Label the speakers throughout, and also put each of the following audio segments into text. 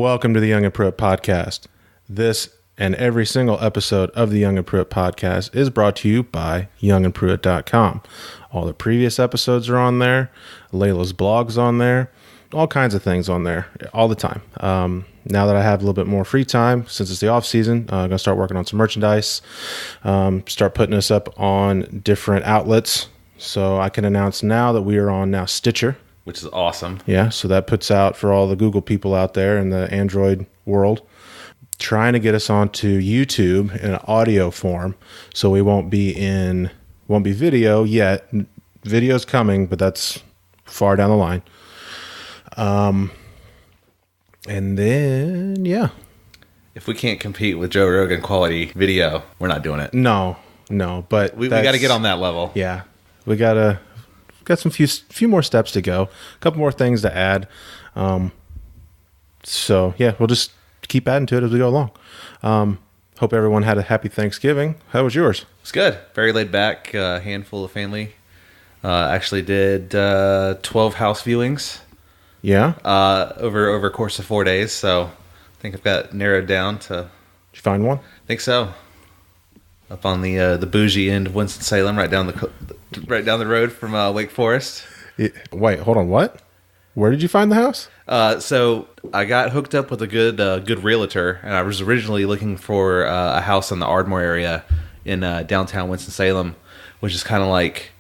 Speaker 1: Welcome to the Young and Pruitt podcast. This and every single episode of the Young and Pruitt podcast is brought to you by youngandpruitt.com. All the previous episodes are on there. Layla's blog's on there. All kinds of things on there all the time. Now that I have a little bit more free time, since it's the off season, I'm going to start working on some merchandise, start putting this up on different outlets. So I can announce now that we are on now Stitcher.
Speaker 2: Which is awesome.
Speaker 1: Yeah, so that puts out for all the Google people out there in the Android world, trying to get us onto YouTube in an audio form, so we won't be video yet. Video's coming, but that's far down the line. And then, yeah.
Speaker 2: If we can't compete with Joe Rogan quality video, we're not doing it.
Speaker 1: No, but
Speaker 2: we got to get on that level.
Speaker 1: Yeah, we got some few more steps to go, a couple more things to add. So yeah, we'll just keep adding to it as we go along. Hope everyone had a happy Thanksgiving. How was yours?
Speaker 2: It's good. Very laid back, handful of family. Actually did 12 house viewings.
Speaker 1: Yeah.
Speaker 2: Over a course of 4 days. So I think I've got narrowed down to.
Speaker 1: Did you find one?
Speaker 2: I think so. Up on the bougie end of Winston-Salem, right down the road from Wake Forest.
Speaker 1: Wait, hold on. What? Where did you find the house?
Speaker 2: So I got hooked up with a good realtor, and I was originally looking for a house in the Ardmore area in downtown Winston-Salem, which is kind of like.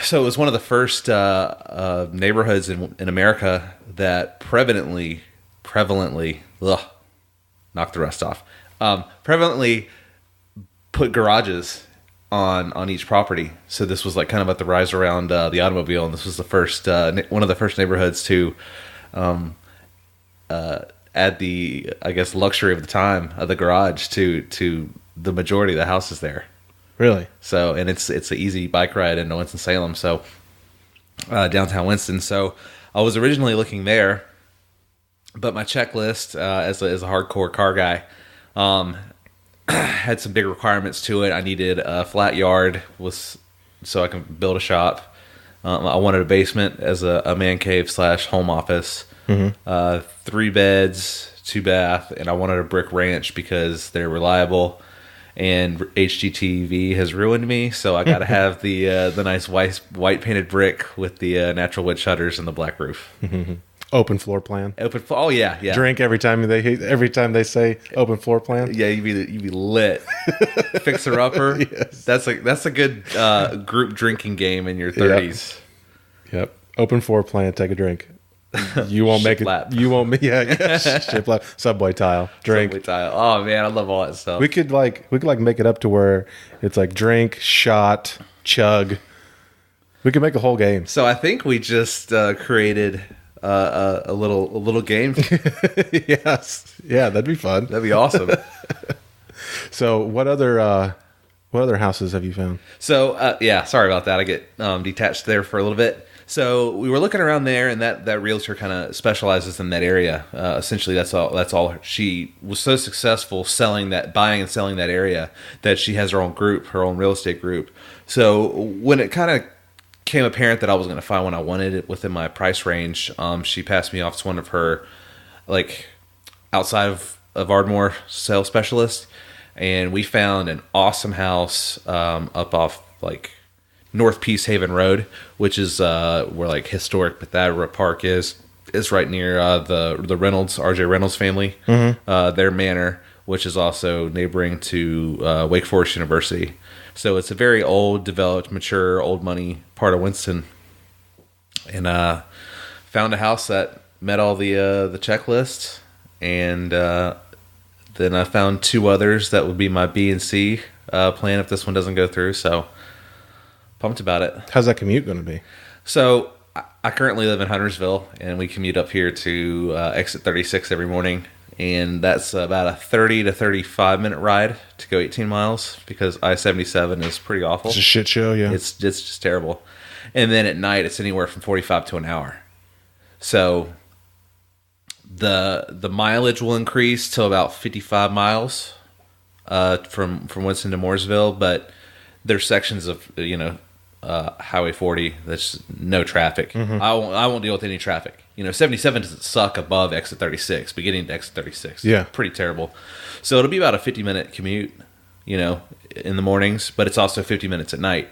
Speaker 2: So it was one of the first neighborhoods in America that prevalently, knock the rust off, prevalently put garages on each property. So this was like kind of at the rise around the automobile, and this was the first one of the first neighborhoods to add the, I guess, luxury of the time of the garage to the majority of the houses there.
Speaker 1: Really? So,
Speaker 2: and it's an easy bike ride into Winston-Salem, so downtown Winston. So I was originally looking there, but my checklist as a hardcore car guy had some big requirements to it. I needed a flat yard so I can build a shop. I wanted a basement as a man cave / home office. Mm-hmm. 3 beds, 2 bath, and I wanted a brick ranch because they're reliable. And HGTV has ruined me, so I got to have the nice white painted brick with the natural wood shutters and the black roof.
Speaker 1: Mm-hmm. Open floor plan.
Speaker 2: Oh yeah.
Speaker 1: Drink every time they say open floor plan.
Speaker 2: Yeah, you'd be lit. Fixer upper. Yes. That's a good group drinking game in your 30s.
Speaker 1: Yep. Open floor plan. Take a drink. You won't make it. You won't. Yeah. Ship lap. Subway tile. Drink.
Speaker 2: Subway tile. Oh man, I love all that stuff.
Speaker 1: We could make it up to where it's like drink, shot, chug. We could make a whole game.
Speaker 2: So I think we just created. A little game.
Speaker 1: Yes. Yeah, that'd be fun.
Speaker 2: That'd be awesome.
Speaker 1: So what other houses have you found?
Speaker 2: So yeah, sorry about that. I get detached there for a little bit. So we were looking around there, and that realtor kind of specializes in that area. Essentially, that's all. She was so successful buying and selling that area that she has her own group, her own real estate group. So when it kind of became apparent that I was going to find one I wanted within my price range, she passed me off to one of her, like, outside of Ardmore sales specialists, and we found an awesome house up off, like, North Peace Haven Road, which is where, like, historic Bethesda Park is. It's right near the RJ Reynolds family, mm-hmm. Their manor, which is also neighboring to Wake Forest University. So it's a very old, developed, mature, old money part of Winston, and found a house that met all the checklists, and then I found 2 others that would be my B and C plan if this one doesn't go through. So pumped about it.
Speaker 1: How's that commute going to be?
Speaker 2: So I currently live in Huntersville, and we commute up here to exit 36 every morning. And that's about a 30 to 35 minute ride to go 18 miles because I-77 is pretty awful.
Speaker 1: It's a shit show, yeah.
Speaker 2: It's just terrible. And then at night, it's anywhere from 45 to an hour. So the mileage will increase to about 55 miles from Winston to Mooresville, but there's sections of Highway 40. That's no traffic. I won't deal with any traffic. 77 doesn't suck above exit 36, but getting to exit 36, pretty terrible. So it'll be about a 50-minute commute, in the mornings, but it's also 50 minutes at night,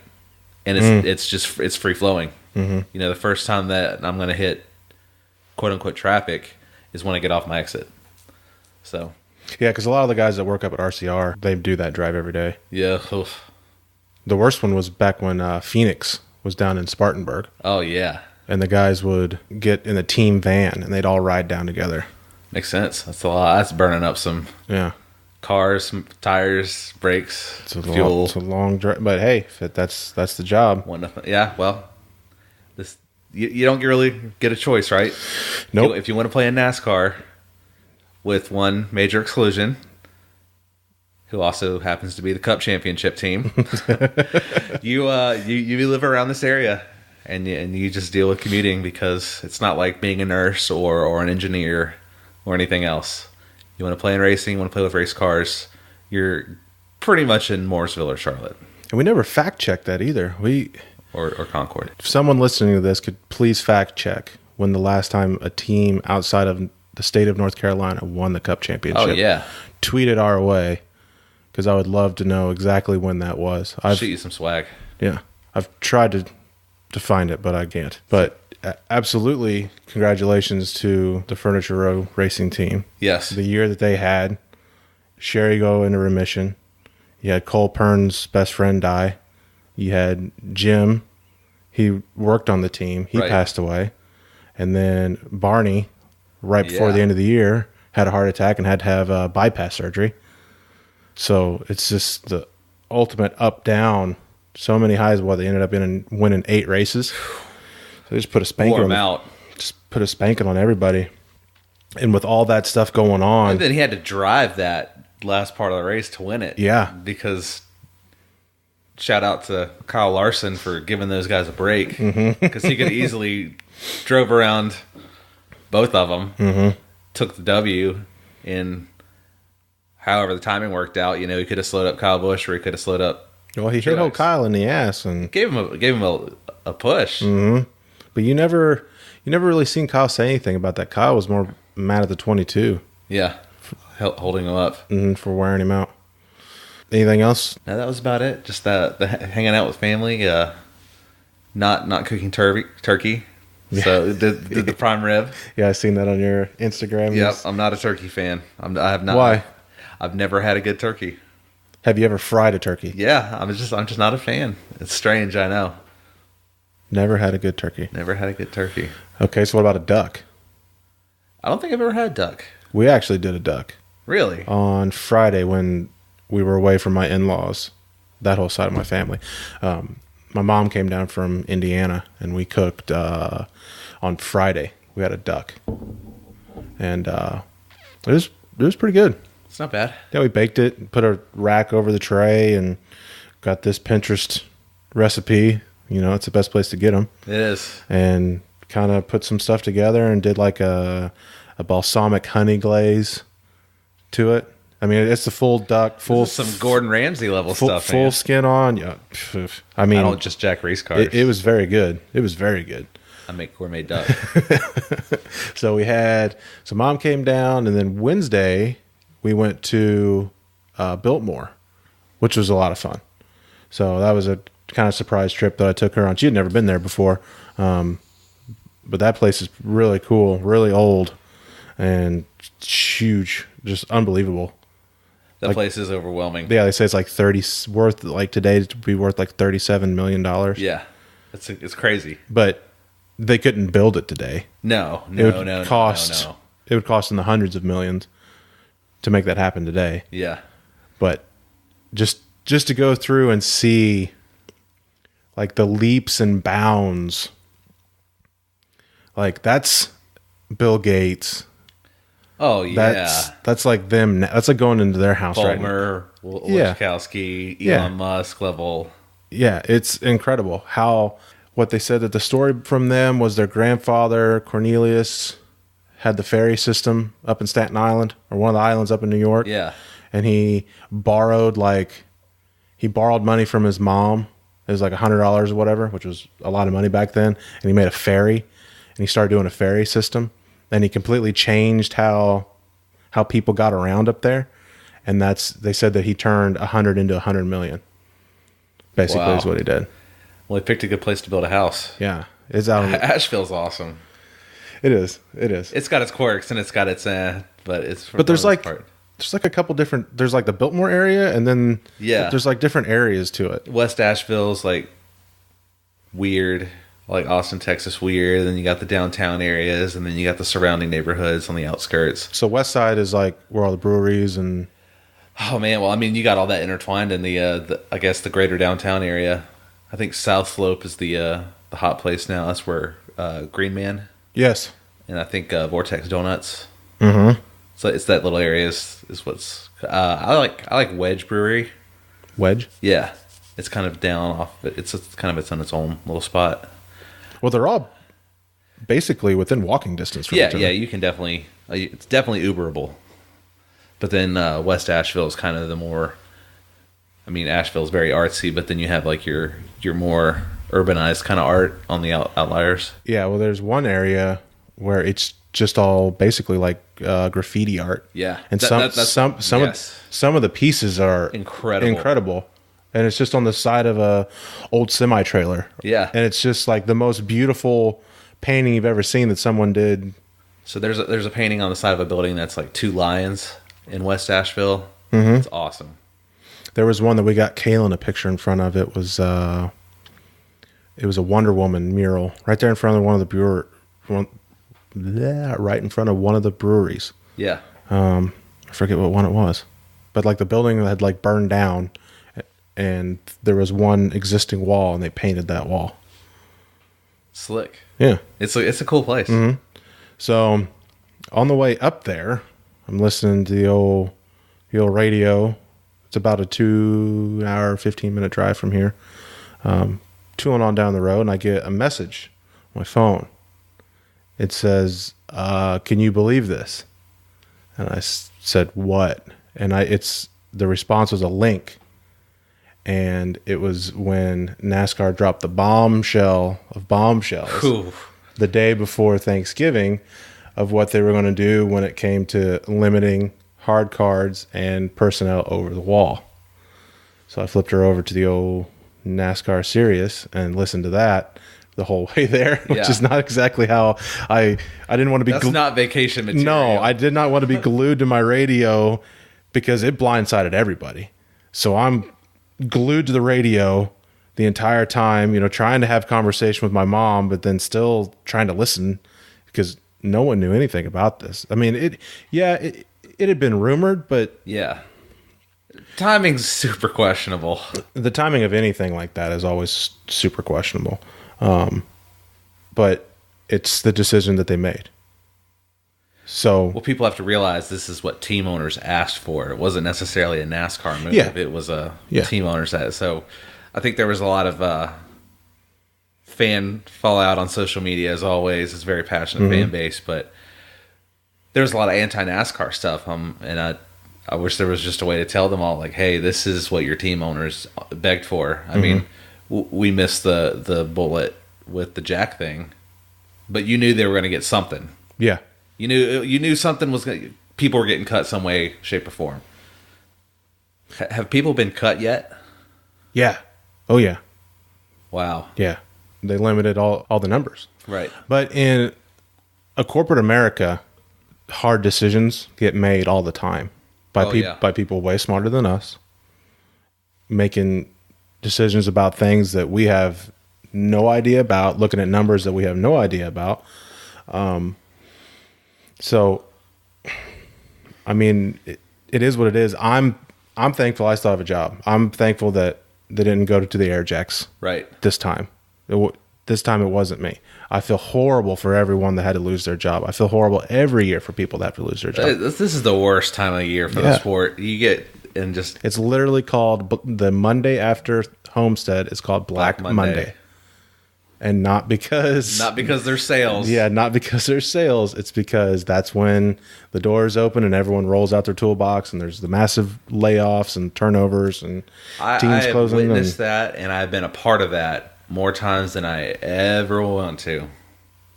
Speaker 2: and it's free flowing. The first time that I'm going to hit quote unquote traffic is when I get off my exit. So
Speaker 1: yeah, because a lot of the guys that work up at RCR, they do that drive every day.
Speaker 2: Yeah. Oof.
Speaker 1: The worst one was back when Phoenix was down in Spartanburg.
Speaker 2: Oh yeah.
Speaker 1: And the guys would get in a team van and they'd all ride down together.
Speaker 2: Makes sense. That's a lot. That's burning up some cars, some tires, brakes, fuel.
Speaker 1: It's a long drive, but hey, that's the job.
Speaker 2: Yeah. Well, you don't really get a choice, right?
Speaker 1: Nope.
Speaker 2: If you want to play in NASCAR with one major exclusion, who also happens to be the Cup Championship team, you live around this area. And you just deal with commuting, because it's not like being a nurse or an engineer or anything else. You want to play in racing, you want to play with race cars, you're pretty much in Mooresville or Charlotte.
Speaker 1: And we never fact checked that either.
Speaker 2: Or Concord.
Speaker 1: If someone listening to this could please fact check when the last time a team outside of the state of North Carolina won the Cup Championship.
Speaker 2: Oh, yeah.
Speaker 1: Tweet it our way, because I would love to know exactly when that was.
Speaker 2: Shoot you some swag.
Speaker 1: Yeah. I've tried to find it, but I can't. But absolutely, congratulations to the Furniture Row racing team.
Speaker 2: Yes.
Speaker 1: The year that they had Sherry go into remission. You had Cole Pern's best friend die. You had Jim. He worked on the team. He passed away. And then Barney, right before the end of the year, had a heart attack and had to have bypass surgery. So it's just the ultimate up-down. So many highs. They ended up winning 8 races. So they just put a spanking Just put a spanking on everybody. And with all that stuff going on,
Speaker 2: and then he had to drive that last part of the race to win it.
Speaker 1: Yeah,
Speaker 2: because shout out to Kyle Larson for giving those guys a break, because he could easily drove around both of them, took the W, and however the timing worked out, he could have slowed up Kyle Busch, or he could have slowed up.
Speaker 1: Well, he hit old Kyle in the ass and
Speaker 2: gave him a push.
Speaker 1: But you never really seen Kyle say anything about that. Kyle was more mad at the 22.
Speaker 2: Yeah, holding him up
Speaker 1: for wearing him out. Anything else?
Speaker 2: No, that was about it. Just the hanging out with family. Not cooking turkey. Yeah. So did the prime rib.
Speaker 1: Yeah, I seen that on your Instagram.
Speaker 2: Yep, I'm not a turkey fan. I have not.
Speaker 1: Why?
Speaker 2: I've never had a good turkey.
Speaker 1: Have you ever fried a turkey?
Speaker 2: Yeah, I'm just not a fan. It's strange, I know.
Speaker 1: Never had a good turkey.
Speaker 2: Never had a good turkey.
Speaker 1: Okay, so what about a duck?
Speaker 2: I don't think I've ever had duck.
Speaker 1: We actually did a duck.
Speaker 2: Really? On
Speaker 1: Friday when we were away from my in-laws, that whole side of my family. My mom came down from Indiana, and we cooked on Friday. We had a duck, and it was pretty good.
Speaker 2: It's not bad.
Speaker 1: Yeah, we baked it, put a rack over the tray, and got this Pinterest recipe. It's the best place to get them.
Speaker 2: It is.
Speaker 1: And kind of put some stuff together and did like a balsamic honey glaze to it. I mean, it's the full duck,
Speaker 2: some Gordon Ramsay level stuff.
Speaker 1: Full skin on. Yeah. I mean,
Speaker 2: I don't just jack race cars.
Speaker 1: It was very good. It was very good.
Speaker 2: I make gourmet duck.
Speaker 1: So Mom came down, and then Wednesday we went to Biltmore, which was a lot of fun. So that was a kind of surprise trip that I took her on. She had never been there before. But that place is really cool, really old, and huge, just unbelievable.
Speaker 2: That place is overwhelming.
Speaker 1: Yeah, they say it's like today to be worth like $37 million.
Speaker 2: Yeah, it's crazy.
Speaker 1: But they couldn't build it today.
Speaker 2: No.
Speaker 1: It would cost in the hundreds of millions to make that happen today.
Speaker 2: Yeah.
Speaker 1: But just to go through and see like the leaps and bounds, like that's Bill Gates.
Speaker 2: Oh yeah,
Speaker 1: that's like them. That's like going into their house right now.
Speaker 2: Wojciechowski, Elon Musk level.
Speaker 1: Yeah, it's incredible what they said that the story from them was their grandfather Cornelius had the ferry system up in Staten Island, or one of the islands up in New York.
Speaker 2: Yeah,
Speaker 1: and he borrowed money from his mom It was like $100 or whatever, which was a lot of money back then. And he made a ferry, and he started doing a ferry system, and he completely changed how people got around up there. And they said that he turned 100 into 100 million. Basically, is what he did.
Speaker 2: Well, he picked a good place to build a house.
Speaker 1: Yeah, it's out.
Speaker 2: Asheville's awesome.
Speaker 1: It is.
Speaker 2: It's got its quirks and it's got its but it's.
Speaker 1: But there's like a couple different. There's like the Biltmore area, and then there's like different areas to it.
Speaker 2: West Asheville's like weird, like Austin, Texas, weird. Then you got the downtown areas, and then you got the surrounding neighborhoods on the outskirts.
Speaker 1: So West Side is like where all the breweries and.
Speaker 2: Oh man, well I mean you got all that intertwined in the I guess the greater downtown area. I think South Slope is the hot place now. That's where Green Man.
Speaker 1: Yes.
Speaker 2: And I think Vortex Donuts.
Speaker 1: Mm-hmm.
Speaker 2: So it's that little area is what's I like Wedge Brewery.
Speaker 1: Wedge?
Speaker 2: Yeah. It's kind of down off it's on its own little spot.
Speaker 1: Well, they're all basically within walking distance from each other.
Speaker 2: Yeah, you can definitely it's definitely Uberable. But then West Asheville is kind of the more I mean Asheville's very artsy, but then you have like your more urbanized kind of art on the outliers.
Speaker 1: Yeah, well, there's one area where it's just all basically like graffiti art.
Speaker 2: Yeah,
Speaker 1: and some of the pieces are incredible, and it's just on the side of a old semi trailer.
Speaker 2: Yeah,
Speaker 1: and it's just like the most beautiful painting you've ever seen that someone did.
Speaker 2: So there's a painting on the side of a building that's like two lions in West Asheville.
Speaker 1: Mm-hmm.
Speaker 2: It's awesome.
Speaker 1: There was one that we got Kaylin a picture in front of. It was a Wonder Woman mural right there in front of one of the right in front of one of the breweries.
Speaker 2: Yeah.
Speaker 1: I forget what one it was, but like the building had like burned down, and there was one existing wall, and they painted that wall.
Speaker 2: Slick.
Speaker 1: Yeah.
Speaker 2: It's a cool place.
Speaker 1: Mm-hmm. So on the way up there, I'm listening to the old radio. It's about a 2-hour, 15-minute drive from here. Tooling on down the road, and I get a message on my phone. It says, "Can you believe this?" And I said, "What?" And the response was a link, and it was when NASCAR dropped the bombshell of bombshells the day before Thanksgiving of what they were going to do when it came to limiting hard cards and personnel over the wall. So I flipped her over to the old NASCAR Sirius and listened to that the whole way there, which is not exactly how I didn't want to be.
Speaker 2: That's not vacation material.
Speaker 1: No, I did not want to be glued to my radio because it blindsided everybody. So I'm glued to the radio the entire time, trying to have conversation with my mom, but then still trying to listen because no one knew anything about this. I mean, it had been rumored, but
Speaker 2: yeah, timing's super questionable.
Speaker 1: The timing of anything like that is always super questionable. But it's the decision that they made. So,
Speaker 2: well, people have to realize this is what team owners asked for. It wasn't necessarily a NASCAR move.
Speaker 1: Yeah.
Speaker 2: It was a team owners that. So, I think there was a lot of fan fallout on social media. As always, it's a very passionate fan base, but there was a lot of anti-NASCAR stuff. And I wish there was just a way to tell them all, like, hey, this is what your team owners begged for. I mean, we missed the bullet with the jack thing, but you knew they were going to get something.
Speaker 1: Yeah.
Speaker 2: You knew something was going. People were getting cut some way, shape, or form. Have people been cut yet?
Speaker 1: Yeah. Oh yeah.
Speaker 2: Wow.
Speaker 1: Yeah. They limited all the numbers.
Speaker 2: Right.
Speaker 1: But in a corporate America, hard decisions get made all the time by people way smarter than us, making decisions about things that we have no idea about, looking at numbers that we have no idea about. So, I mean, it is what it is. I'm thankful I still have a job. I'm thankful that they didn't go to the Air Jacks this time. This time it wasn't me. I feel horrible for everyone that had to lose their job. I feel horrible every year for people that have to lose their job.
Speaker 2: This is the worst time of year for the sport. You get and just
Speaker 1: it's literally called the Monday after Homestead is called Black Monday. And not because
Speaker 2: there's sales.
Speaker 1: Yeah, not because there's sales. It's because that's when the doors open and everyone rolls out their toolbox, and there's the massive layoffs and turnovers and teams
Speaker 2: I
Speaker 1: closing.
Speaker 2: I have witnessed that, and I've been a part of that more times than I ever want to.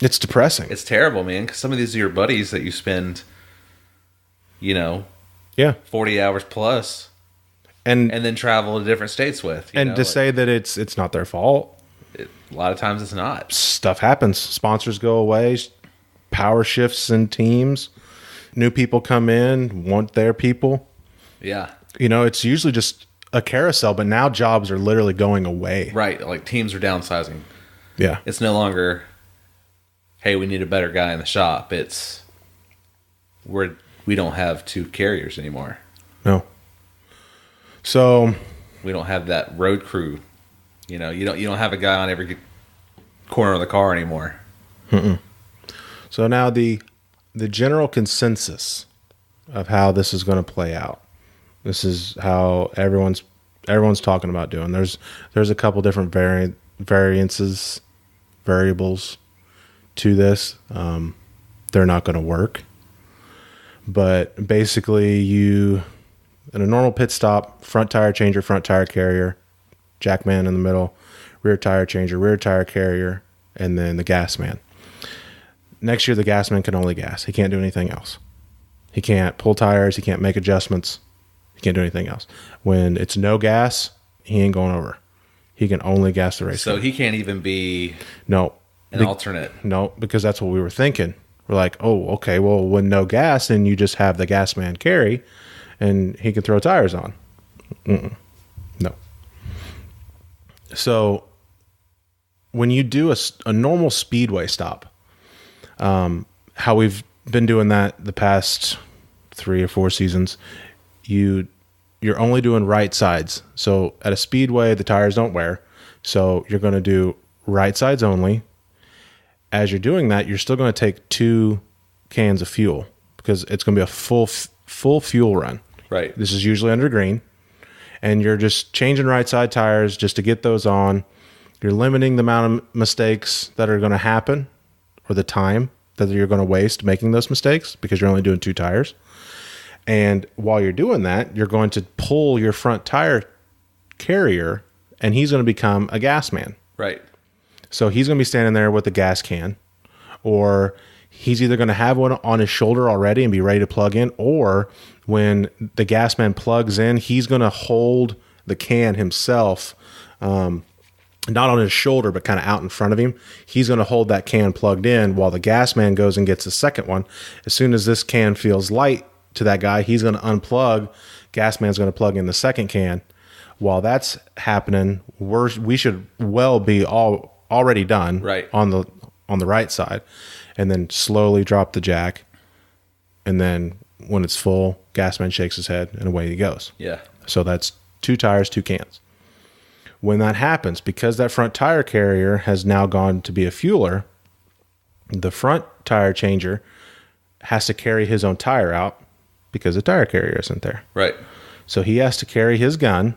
Speaker 1: It's depressing.
Speaker 2: It's terrible, man, because some of these are your buddies that you spend, 40 hours plus, and then travel to different states with.
Speaker 1: Say that it's not their fault.
Speaker 2: A lot of times it's not.
Speaker 1: Stuff happens. Sponsors go away. Power shifts in teams. New people come in, want their people.
Speaker 2: Yeah.
Speaker 1: It's usually just a carousel, but now jobs are literally going away.
Speaker 2: Right. Like teams are downsizing.
Speaker 1: Yeah.
Speaker 2: It's no longer, hey, we need a better guy in the shop. It's we don't have 2 carriers anymore.
Speaker 1: No. So
Speaker 2: we don't have that road crew. You don't have a guy on every corner of the car anymore.
Speaker 1: Mm-mm. So now the general consensus of how this is going to play out. This is how everyone's talking about doing. There's a couple different variables to this. They're not going to work. But basically, in a normal pit stop, front tire changer, front tire carrier, jackman in the middle, rear tire changer, rear tire carrier, and then the gas man. Next year, the gas man can only gas. He can't do anything else. He can't pull tires. He can't make adjustments. He can't do anything else. When it's no gas, he ain't going over. He can only gas the race.
Speaker 2: So he can't even be
Speaker 1: an
Speaker 2: alternate.
Speaker 1: No, because that's what we were thinking. We're like, oh, okay, well, when no gas, then you just have the gas man carry, and he can throw tires on. No. So when you do a normal speedway stop, how we've been doing that the past 3 or 4 seasons, you're only doing right sides. So at a speedway, the tires don't wear. So you're going to do right sides only. As you're doing that, you're still going to take 2 cans of fuel because it's going to be a full fuel run.
Speaker 2: Right.
Speaker 1: This is usually under green. And you're just changing right side tires just to get those on. You're limiting the amount of mistakes that are going to happen or the time that you're going to waste making those mistakes because you're only doing 2 tires. And while you're doing that, you're going to pull your front tire carrier and he's going to become a gas man.
Speaker 2: Right.
Speaker 1: So he's going to be standing there with a gas can, or he's either going to have one on his shoulder already and be ready to plug in, or when the gas man plugs in, he's going to hold the can himself, not on his shoulder, but kind of out in front of him. He's going to hold that can plugged in while the gas man goes and gets the second one. As soon as this can feels light to that guy, he's going to unplug. Gas man's going to plug in the second can. While that's happening, we should well be already done
Speaker 2: right
Speaker 1: on the right side, and then slowly drop the jack, and then when it's full, gasman shakes his head and away he goes.
Speaker 2: Yeah.
Speaker 1: So that's 2 tires, 2 cans. When that happens, because that front tire carrier has now gone to be a fueler, the front tire changer has to carry his own tire out because the tire carrier isn't there.
Speaker 2: Right.
Speaker 1: So he has to carry his gun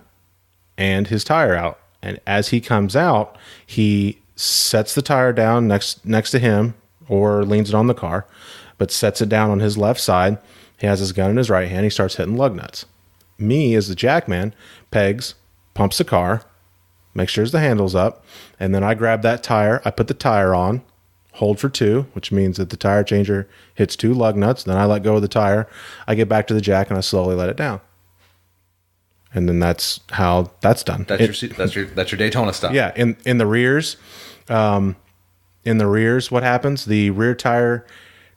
Speaker 1: and his tire out. And as he comes out, he sets the tire down next to him or leans it on the car, but sets it down on his left side. He has his gun in his right hand. He starts hitting lug nuts. Me, as the jackman, pegs, pumps the car, makes sure the handle's up, and then I grab that tire. I put the tire on, hold for 2, which means that the tire changer hits 2 lug nuts. Then I let go of the tire. I get back to the jack, and I slowly let it down. And then that's how that's done.
Speaker 2: That's your Daytona stop.
Speaker 1: Yeah. In the rears, what happens? The rear tire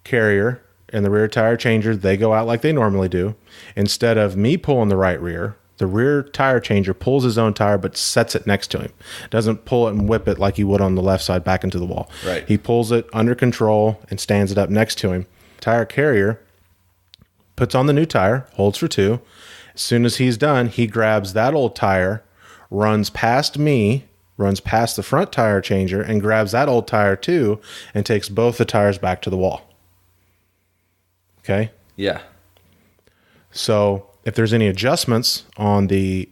Speaker 1: carrier and the rear tire changer, they go out like they normally do. Instead of me pulling the right rear, the rear tire changer pulls his own tire but sets it next to him. Doesn't pull it and whip it like he would on the left side back into the wall.
Speaker 2: Right.
Speaker 1: He pulls it under control and stands it up next to him. Tire carrier puts on the new tire, holds for 2. As soon as he's done, he grabs that old tire, runs past me, runs past the front tire changer, and grabs that old tire too, and takes both the tires back to the wall. Okay?
Speaker 2: Yeah.
Speaker 1: So if there's any adjustments on the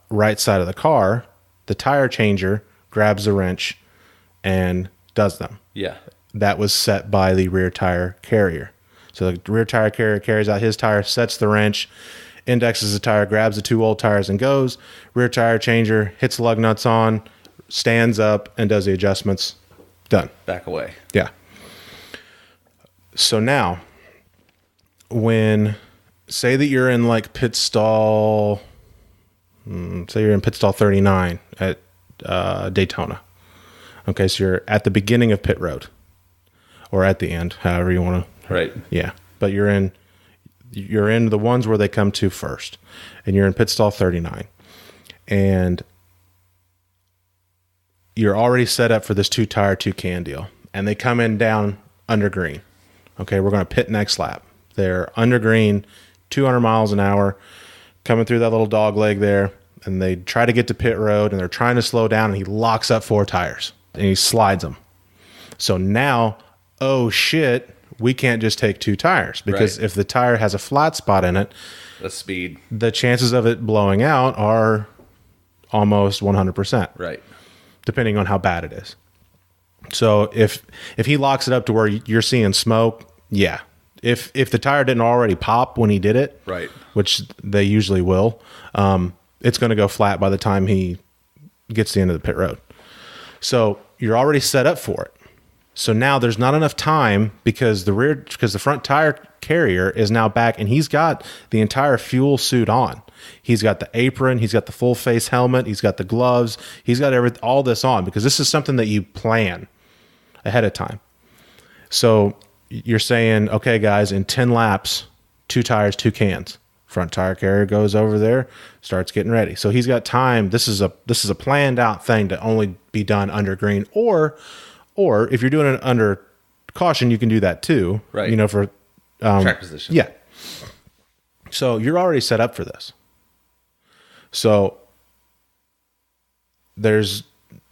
Speaker 1: right side of the car, the tire changer grabs the wrench and does them.
Speaker 2: Yeah.
Speaker 1: That was set by the rear tire carrier. So the rear tire carrier carries out his tire, sets the wrench, indexes the tire, grabs the 2 old tires and goes. Rear tire changer hits the lug nuts on, stands up and does the adjustments. Done.
Speaker 2: Back away.
Speaker 1: Yeah. So now, when say that you're in like pit stall, say you're in pit stall 39 at Daytona. Okay, so you're at the beginning of pit road, or at the end, however you want to.
Speaker 2: Right.
Speaker 1: Yeah, but you're in the ones where they come to first, and you're in pit stall 39, and you're already set up for this 2 tire 2 can deal, and they come in down under green. Okay, we're going to pit next lap. They're under green, 200 miles an hour, coming through that little dog leg there, and they try to get to pit road, and they're trying to slow down, and he locks up 4 tires, and he slides them. So now, oh shit, we can't just take 2 tires, because if the tire has a flat spot in it, the chances of it blowing out are almost 100%.
Speaker 2: Right.
Speaker 1: Depending on how bad it is. So if he locks it up to where you're seeing smoke, yeah. If the tire didn't already pop when he did it,
Speaker 2: right,
Speaker 1: which they usually will, it's going to go flat by the time he gets to the end of the pit road. So you're already set up for it. So now there's not enough time because the front tire carrier is now back, and he's got the entire fuel suit on. He's got the apron, he's got the full face helmet, he's got the gloves, he's got all this on, because this is something that you plan ahead of time. So you're saying, okay, guys, in 10 laps, 2 tires, 2 cans. Front tire carrier goes over there, starts getting ready. So he's got time. This is a planned out thing to only be done under green, or if you're doing it under caution, you can do that too.
Speaker 2: Right.
Speaker 1: You know, for
Speaker 2: track position.
Speaker 1: Yeah. So you're already set up for this. So there's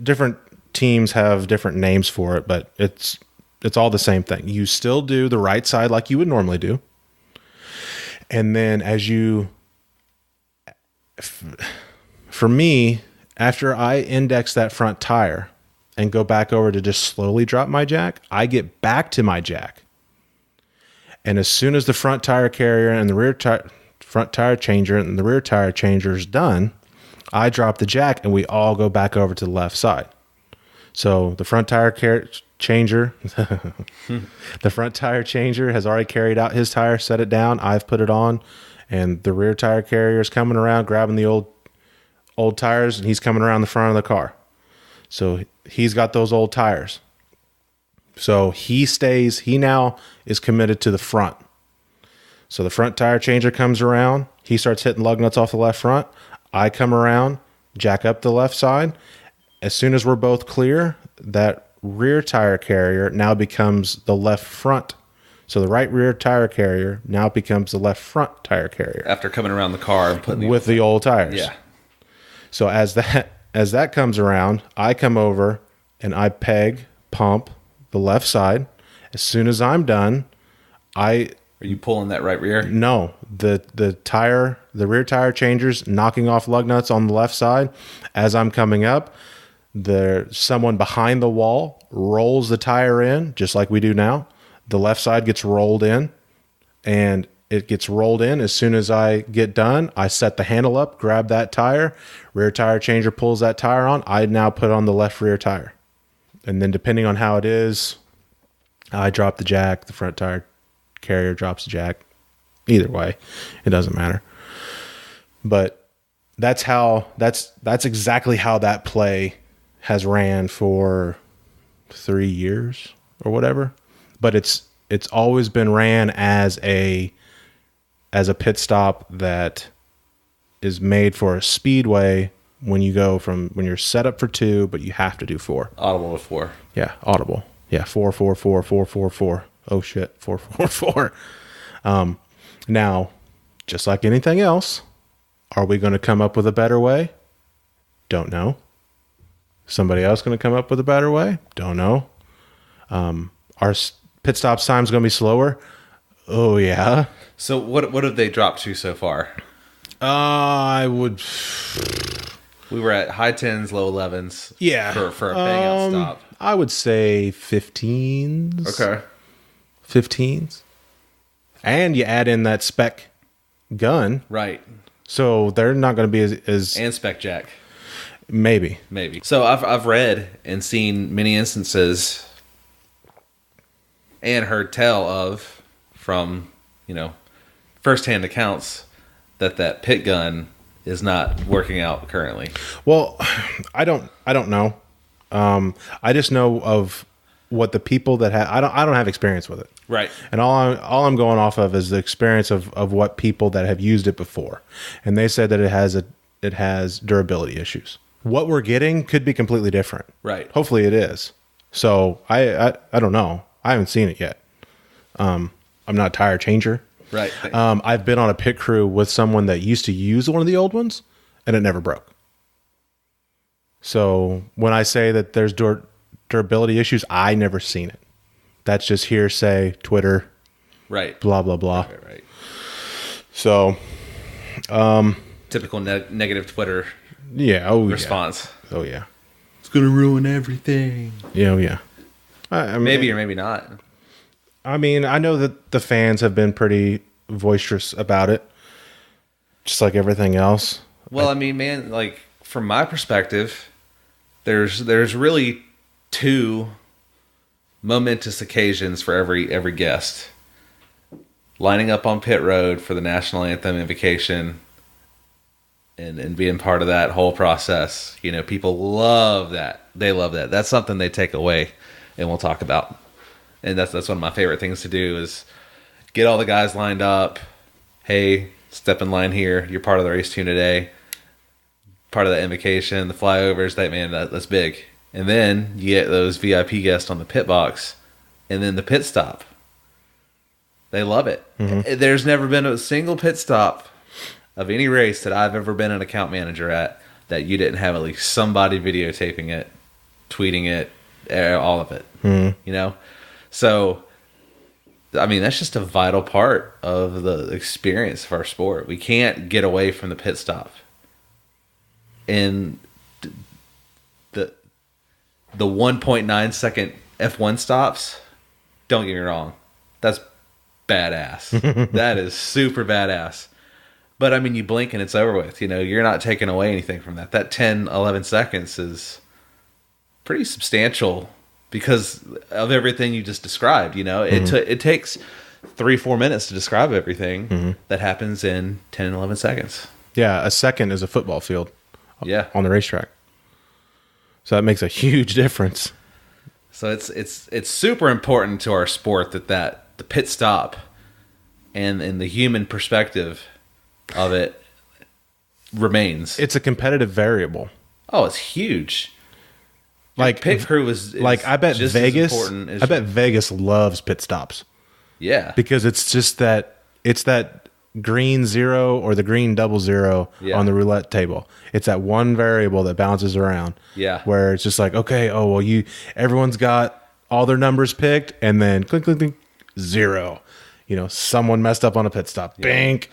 Speaker 1: different teams have different names for it, but it's all the same thing. You still do the right side like you would normally do. And then for me, after I index that front tire and go back over to just slowly drop my jack, I get back to my jack. And as soon as the front tire carrier and the front tire changer and the rear tire changer is done, I drop the jack and we all go back over to the left side. So the front tire changer, the front tire changer has already carried out his tire, set it down. I've put it on, and the rear tire carrier is coming around, grabbing the old tires, and he's coming around the front of the car. So he's got those old tires. So he now is committed to the front. So the front tire changer comes around. He starts hitting lug nuts off the left front. I come around, jack up the left side. As soon as we're both clear, that rear tire carrier now becomes the left front. So the right rear tire carrier now becomes the left front tire carrier.
Speaker 2: After coming around the car and putting
Speaker 1: with the old tires.
Speaker 2: Yeah.
Speaker 1: So as that comes around, I come over and I pump the left side. As soon as I'm done, Are you pulling that right rear? No. The rear tire changer's knocking off lug nuts on the left side. As I'm coming up, someone behind the wall rolls the tire in, just like we do now. The left side gets rolled in, and it gets rolled in. As soon as I get done, I set the handle up, grab that tire. Rear tire changer pulls that tire on. I now put on the left rear tire. And then depending on how it is, I drop the jack, the front tire carrier drops the jack. Either way, it doesn't matter. But that's exactly how that play has ran for 3 years or whatever. But it's always been ran as a pit stop that is made for a speedway when you're set up for 2, but you have to do 4.
Speaker 2: Audible to 4.
Speaker 1: Yeah, audible. Yeah, 4, 4, 4, 4, 4, 4. Oh shit, 4, 4, 4. Now, just like anything else, are we going to come up with a better way? Don't know. Somebody else going to come up with a better way? Don't know. Our pit stop time's going to be slower? Oh yeah. So
Speaker 2: what have they dropped to so far?
Speaker 1: We
Speaker 2: were at high 10s, low 11s.
Speaker 1: Yeah.
Speaker 2: For a bang out stop.
Speaker 1: I would say 15s.
Speaker 2: Okay.
Speaker 1: 15s. And you add in that spec gun.
Speaker 2: Right.
Speaker 1: So they're not going to be as
Speaker 2: And Spec Jack.
Speaker 1: Maybe.
Speaker 2: So I've read and seen many instances and heard tell of from, firsthand accounts that pit gun is not working out currently.
Speaker 1: Well, I don't know. I just know of what the people that have. I don't have experience with it.
Speaker 2: Right.
Speaker 1: And all I'm going off of is the experience of what people that have used it before, and they said that it has durability issues. What we're getting could be completely different.
Speaker 2: Right.
Speaker 1: Hopefully it is. So I don't know. I haven't seen it yet. I'm not a tire changer.
Speaker 2: Right.
Speaker 1: I've been on a pit crew with someone that used to use one of the old ones, and it never broke. So when I say that there's durability issues, I never seen it. That's just hearsay, Twitter,
Speaker 2: right,
Speaker 1: blah blah blah.
Speaker 2: Right.
Speaker 1: So,
Speaker 2: typical negative Twitter.
Speaker 1: Yeah.
Speaker 2: Response.
Speaker 1: Yeah. Oh yeah.
Speaker 2: It's gonna ruin everything.
Speaker 1: Yeah. Oh yeah. I mean,
Speaker 2: maybe or maybe not.
Speaker 1: I mean, I know that the fans have been pretty boisterous about it, just like everything else.
Speaker 2: Well, I mean, man, like from my perspective, there's really two momentous occasions for every guest. Lining up on pit road for the national anthem invocation and being part of that whole process. People love that. They love that. That's something they take away and we'll talk about. And that's one of my favorite things to do is get all the guys lined up. Hey, step in line here. You're part of the race team today. Part of that invocation, the flyovers, that's big. And then you get those VIP guests on the pit box and then the pit stop. They love it. Mm-hmm. There's never been a single pit stop of any race that I've ever been an account manager at that you didn't have at least somebody videotaping it, tweeting it, all of it.
Speaker 1: Mm-hmm.
Speaker 2: So, I mean, that's just a vital part of the experience of our sport. We can't get away from the pit stop. And the 1.9 second F1 stops, don't get me wrong, that's badass. That is super badass. But I mean, you blink and it's over with. You're not taking away anything from that. That 10, 11 seconds is pretty substantial because of everything you just described. It takes 3-4 minutes to describe everything that happens in 10 and 11 seconds.
Speaker 1: Yeah, a second is a football field.
Speaker 2: Yeah,
Speaker 1: on the racetrack. So that makes a huge difference.
Speaker 2: So it's super important to our sport that the pit stop and the human perspective of it remains.
Speaker 1: It's a competitive variable.
Speaker 2: Oh, it's huge.
Speaker 1: Like
Speaker 2: pit crew is
Speaker 1: like I bet
Speaker 2: just
Speaker 1: Vegas.
Speaker 2: As important as
Speaker 1: I bet Vegas loves pit stops.
Speaker 2: Yeah,
Speaker 1: because it's just that green 0 or the green 00 on the roulette table. It's that one variable that bounces around.
Speaker 2: Yeah.
Speaker 1: Where it's just like, okay, everyone's got all their numbers picked, and then click, click, click, 0. Someone messed up on a pit stop. Yeah. Bink.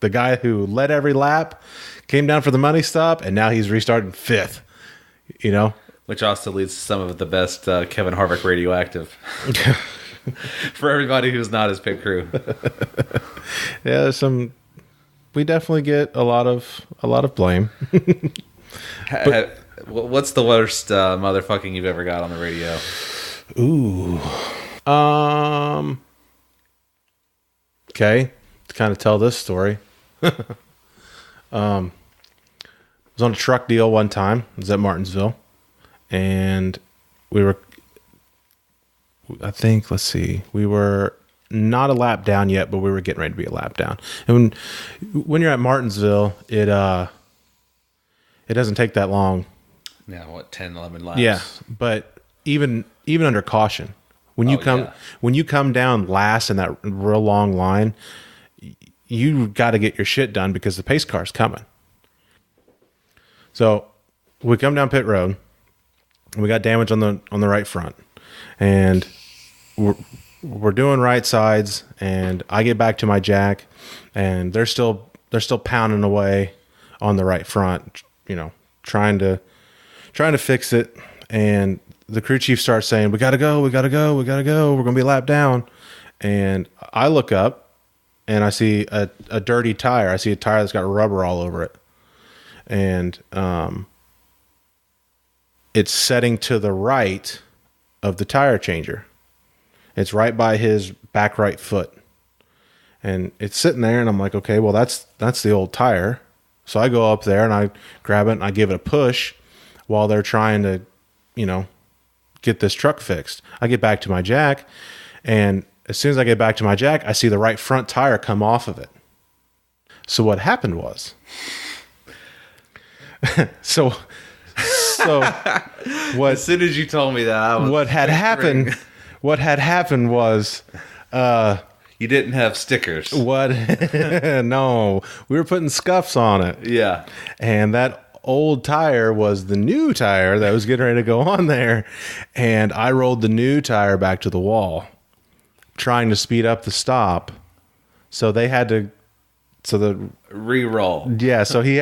Speaker 1: The guy who led every lap came down for the money stop, and now he's restarting 5th.
Speaker 2: Which also leads to some of the best Kevin Harvick radioactive. For everybody who's not his pit crew.
Speaker 1: Yeah, we definitely get a lot of blame.
Speaker 2: What's the worst motherfucking you've ever got on the radio?
Speaker 1: Ooh. Okay, to kind of tell this story. I was on a truck deal one time. I was at Martinsville, and we were not a lap down yet, but we were getting ready to be a lap down. And when you're at Martinsville, it doesn't take that long.
Speaker 2: Yeah, 10, 11 laps.
Speaker 1: Yeah, but even under caution, when you come down last in that real long line, you got to get your shit done because the pace car's coming. So we come down pit road, and we got damage on the right front, and we're doing right sides, and I get back to my jack, and they're still pounding away on the right front, trying to fix it, and the crew chief starts saying, we got to go. We're going to be lapped down. And I look up and I see a dirty tire. I see a tire that's got rubber all over it. And it's setting to the right of the tire changer. It's right by his back right foot. And it's sitting there, and I'm like, okay, well, that's the old tire. So I go up there, and I grab it, and I give it a push while they're trying to, get this truck fixed. I get back to my jack, and as soon as I get back to my jack, I see the right front tire come off of it. So what happened was... So what?
Speaker 2: As soon as you told me that,
Speaker 1: what had happened was,
Speaker 2: you didn't have stickers.
Speaker 1: What? No, we were putting scuffs on it.
Speaker 2: Yeah,
Speaker 1: and that old tire was the new tire that was getting ready to go on there, and I rolled the new tire back to the wall, trying to speed up the stop. So they had to. So the
Speaker 2: re-roll.
Speaker 1: Yeah, so he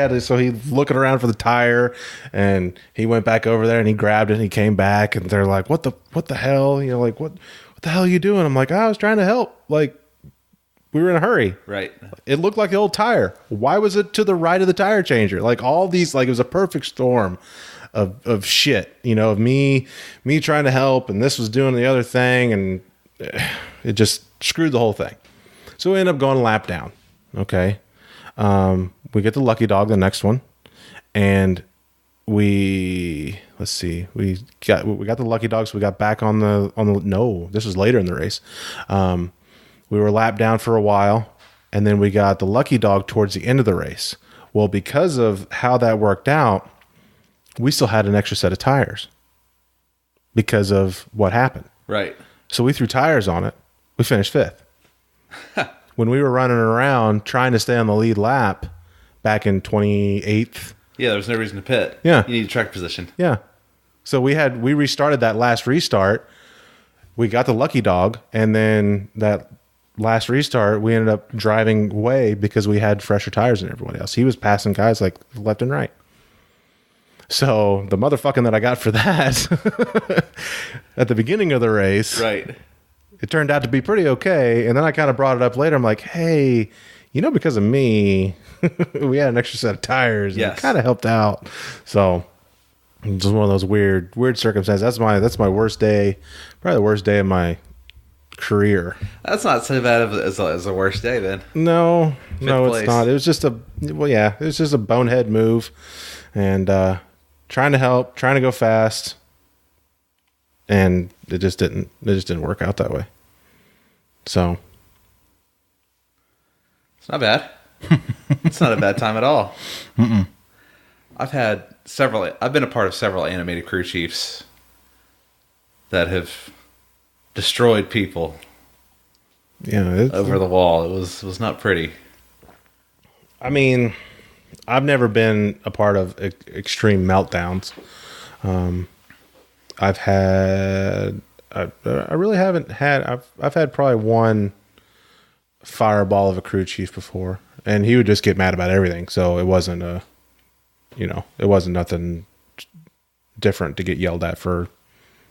Speaker 1: looking around for the tire, and he went back over there and he grabbed it and he came back, and they're like, what the hell? Like, what the hell are you doing? I'm like, I was trying to help. Like, we were in a hurry.
Speaker 2: Right.
Speaker 1: It looked like the old tire. Why was it to the right of the tire changer? Like, all these, like, it was a perfect storm of shit, of me trying to help, and this was doing the other thing, and it just screwed the whole thing. So we end up going lap down. Okay. We get the lucky dog, the next one, and we got the lucky dog. So we got back on the, no, this was later in the race. We were lapped down for a while, and then we got the lucky dog towards the end of the race. Well, because of how that worked out, we still had an extra set of tires because of what happened.
Speaker 2: Right.
Speaker 1: So we threw tires on it. We finished fifth. When we were running around trying to stay on the lead lap back in 28th.
Speaker 2: Yeah, there was no reason to pit.
Speaker 1: Yeah.
Speaker 2: You need track position.
Speaker 1: Yeah. So we restarted that last restart. We got the lucky dog, and then that last restart, we ended up driving way because we had fresher tires than everyone else. He was passing guys like left and right. So the motherfucking that I got for that at the beginning of the race.
Speaker 2: Right.
Speaker 1: It turned out to be pretty okay. And then I kind of brought it up later. I'm like, hey, because of me, we had an extra set of tires. And
Speaker 2: yes.
Speaker 1: It kind of helped out. So just one of those weird circumstances. That's my worst day. Probably the worst day of my career.
Speaker 2: That's not so bad as a worst day then.
Speaker 1: No,
Speaker 2: place.
Speaker 1: It's not. It was just it was just a bonehead move. And trying to help, trying to go fast. And it just didn't work out that way. So
Speaker 2: it's not bad. It's not a bad time at all.
Speaker 1: Mm-mm.
Speaker 2: I've been a part of several animated crew chiefs that have destroyed people.
Speaker 1: Yeah,
Speaker 2: over the wall. It was not pretty.
Speaker 1: I mean, I've never been a part of extreme meltdowns. I really haven't had. I've had probably one fireball of a crew chief before, and he would just get mad about everything. So it wasn't it wasn't nothing different to get yelled at for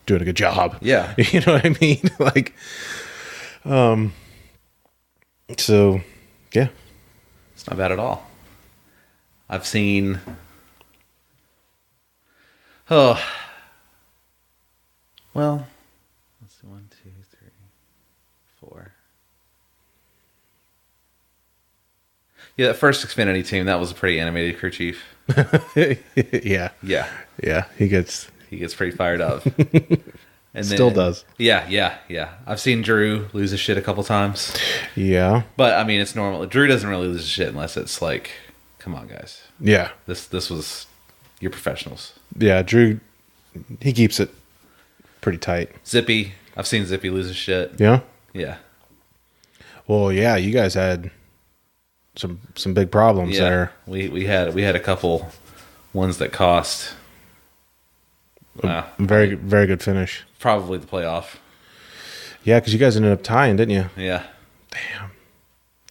Speaker 1: doing a good job.
Speaker 2: Yeah,
Speaker 1: you know what I mean. Like, so yeah,
Speaker 2: it's not bad at all. I've seen. Oh. Well, let's see, 1, 2, 3, 4. Yeah, that first Xfinity team, that was a pretty animated crew chief.
Speaker 1: Yeah.
Speaker 2: Yeah.
Speaker 1: He gets
Speaker 2: pretty fired up. And
Speaker 1: still does.
Speaker 2: Yeah. I've seen Drew lose his shit a couple times.
Speaker 1: Yeah.
Speaker 2: But I mean, it's normal. Drew doesn't really lose his shit unless it's like, come on, guys.
Speaker 1: Yeah.
Speaker 2: This was, you're professionals.
Speaker 1: Yeah, Drew, he keeps it pretty tight.
Speaker 2: Zippy, I've seen Zippy lose his shit.
Speaker 1: Yeah?
Speaker 2: Yeah.
Speaker 1: Well, yeah, you guys had some big problems there.
Speaker 2: We had a couple ones that cost.
Speaker 1: Very, very good finish.
Speaker 2: Probably the playoff.
Speaker 1: Yeah, because you guys ended up tying, didn't you?
Speaker 2: Yeah.
Speaker 1: Damn.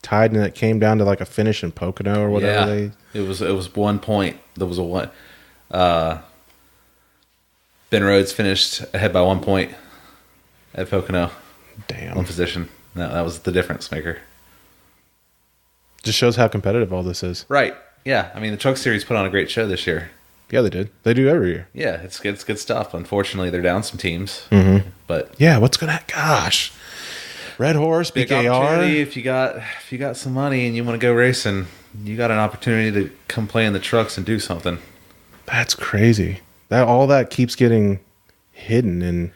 Speaker 1: Tied, and it came down to like a finish in Pocono or whatever.
Speaker 2: Yeah. It was 1 point. There was a one. Ben Rhodes finished ahead by 1 point at Pocono.
Speaker 1: Damn.
Speaker 2: One position. That was the difference maker.
Speaker 1: Just shows how competitive all this is.
Speaker 2: Right. Yeah. I mean, the Truck Series put on a great show this year.
Speaker 1: Yeah, they did. They do every year.
Speaker 2: Yeah, it's good stuff. Unfortunately, they're down some teams.
Speaker 1: Mm-hmm.
Speaker 2: But
Speaker 1: yeah, what's gonna? Gosh, Red Horse,
Speaker 2: big
Speaker 1: BKR.
Speaker 2: opportunity. If you got some money and you want to go racing, you got an opportunity to come play in the trucks and do something.
Speaker 1: That's crazy. All that keeps getting hidden in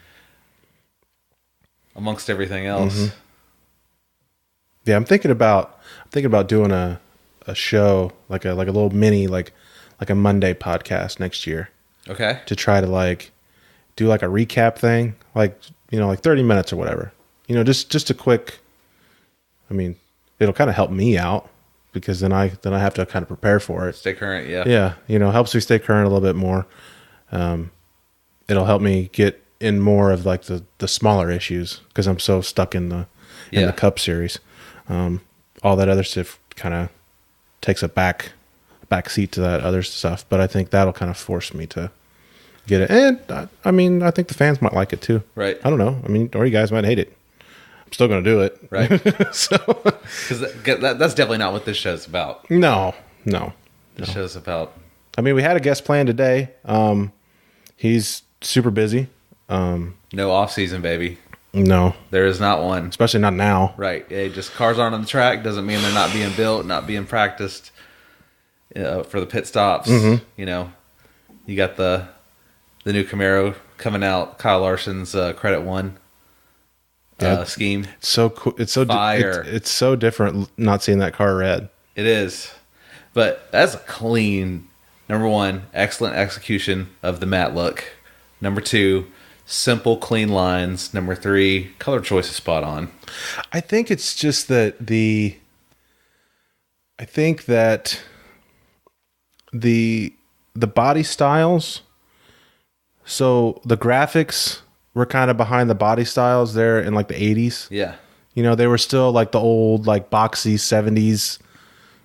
Speaker 2: amongst everything else.
Speaker 1: Mm-hmm. Yeah, I'm thinking about doing a show like a little mini like a Monday podcast next year.
Speaker 2: Okay.
Speaker 1: To try to do a recap thing, like 30 minutes or whatever. Just a quick. I mean, it'll kind of help me out because then I have to kind of prepare for it.
Speaker 2: Stay current, yeah.
Speaker 1: Yeah, helps me stay current a little bit more. It'll help me get in more of the smaller issues because I'm so stuck in the Cup Series. All that other stuff kind of takes a back seat to that other stuff, but I think that'll kind of force me to get it. And I mean, I think the fans might like it too.
Speaker 2: Right.
Speaker 1: I don't know. I mean, or you guys might hate it. I'm still going to do it.
Speaker 2: Right.
Speaker 1: So,
Speaker 2: because that's definitely not what this show's about.
Speaker 1: No.
Speaker 2: This show's about.
Speaker 1: I mean, we had a guest plan today. He's super busy.
Speaker 2: No off season, baby.
Speaker 1: No,
Speaker 2: there is not one.
Speaker 1: Especially not now.
Speaker 2: Right. Yeah, just cars aren't on the track doesn't mean they're not being built, not being practiced for the pit stops.
Speaker 1: Mm-hmm.
Speaker 2: You got the new Camaro coming out. Kyle Larson's Credit One scheme.
Speaker 1: It's so cool. It's so
Speaker 2: fire.
Speaker 1: It's so different not seeing that car red.
Speaker 2: It is, but that's a clean. Number one, excellent execution of the matte look. Number two, simple, clean lines. Number three, color choice is spot on.
Speaker 1: I think it's just that the body styles. So the graphics were kind of behind the body styles there in the 80s.
Speaker 2: Yeah.
Speaker 1: They were still the old boxy 70s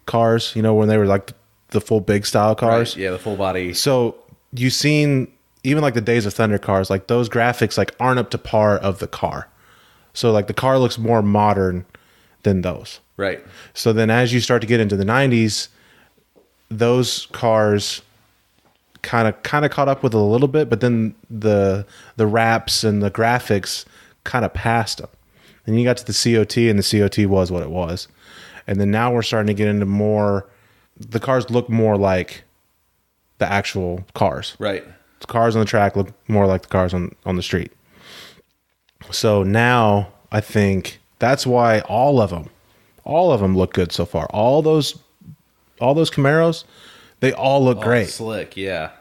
Speaker 1: cars, when they were the full big style cars.
Speaker 2: Right. Yeah, the full body.
Speaker 1: So you've seen even the Days of Thunder cars, those graphics aren't up to par of the car. So the car looks more modern than those.
Speaker 2: Right.
Speaker 1: So then as you start to get into the 90s, those cars kind of caught up with it a little bit, but then the wraps and the graphics kind of passed them. And you got to the COT, and the COT was what it was. And then now we're starting to get into more. The cars look more like the actual cars.
Speaker 2: Right.
Speaker 1: The cars on the track look more like the cars on the street. So now I think that's why all of them look good so far. All those Camaros, they all look great.
Speaker 2: Slick, yeah.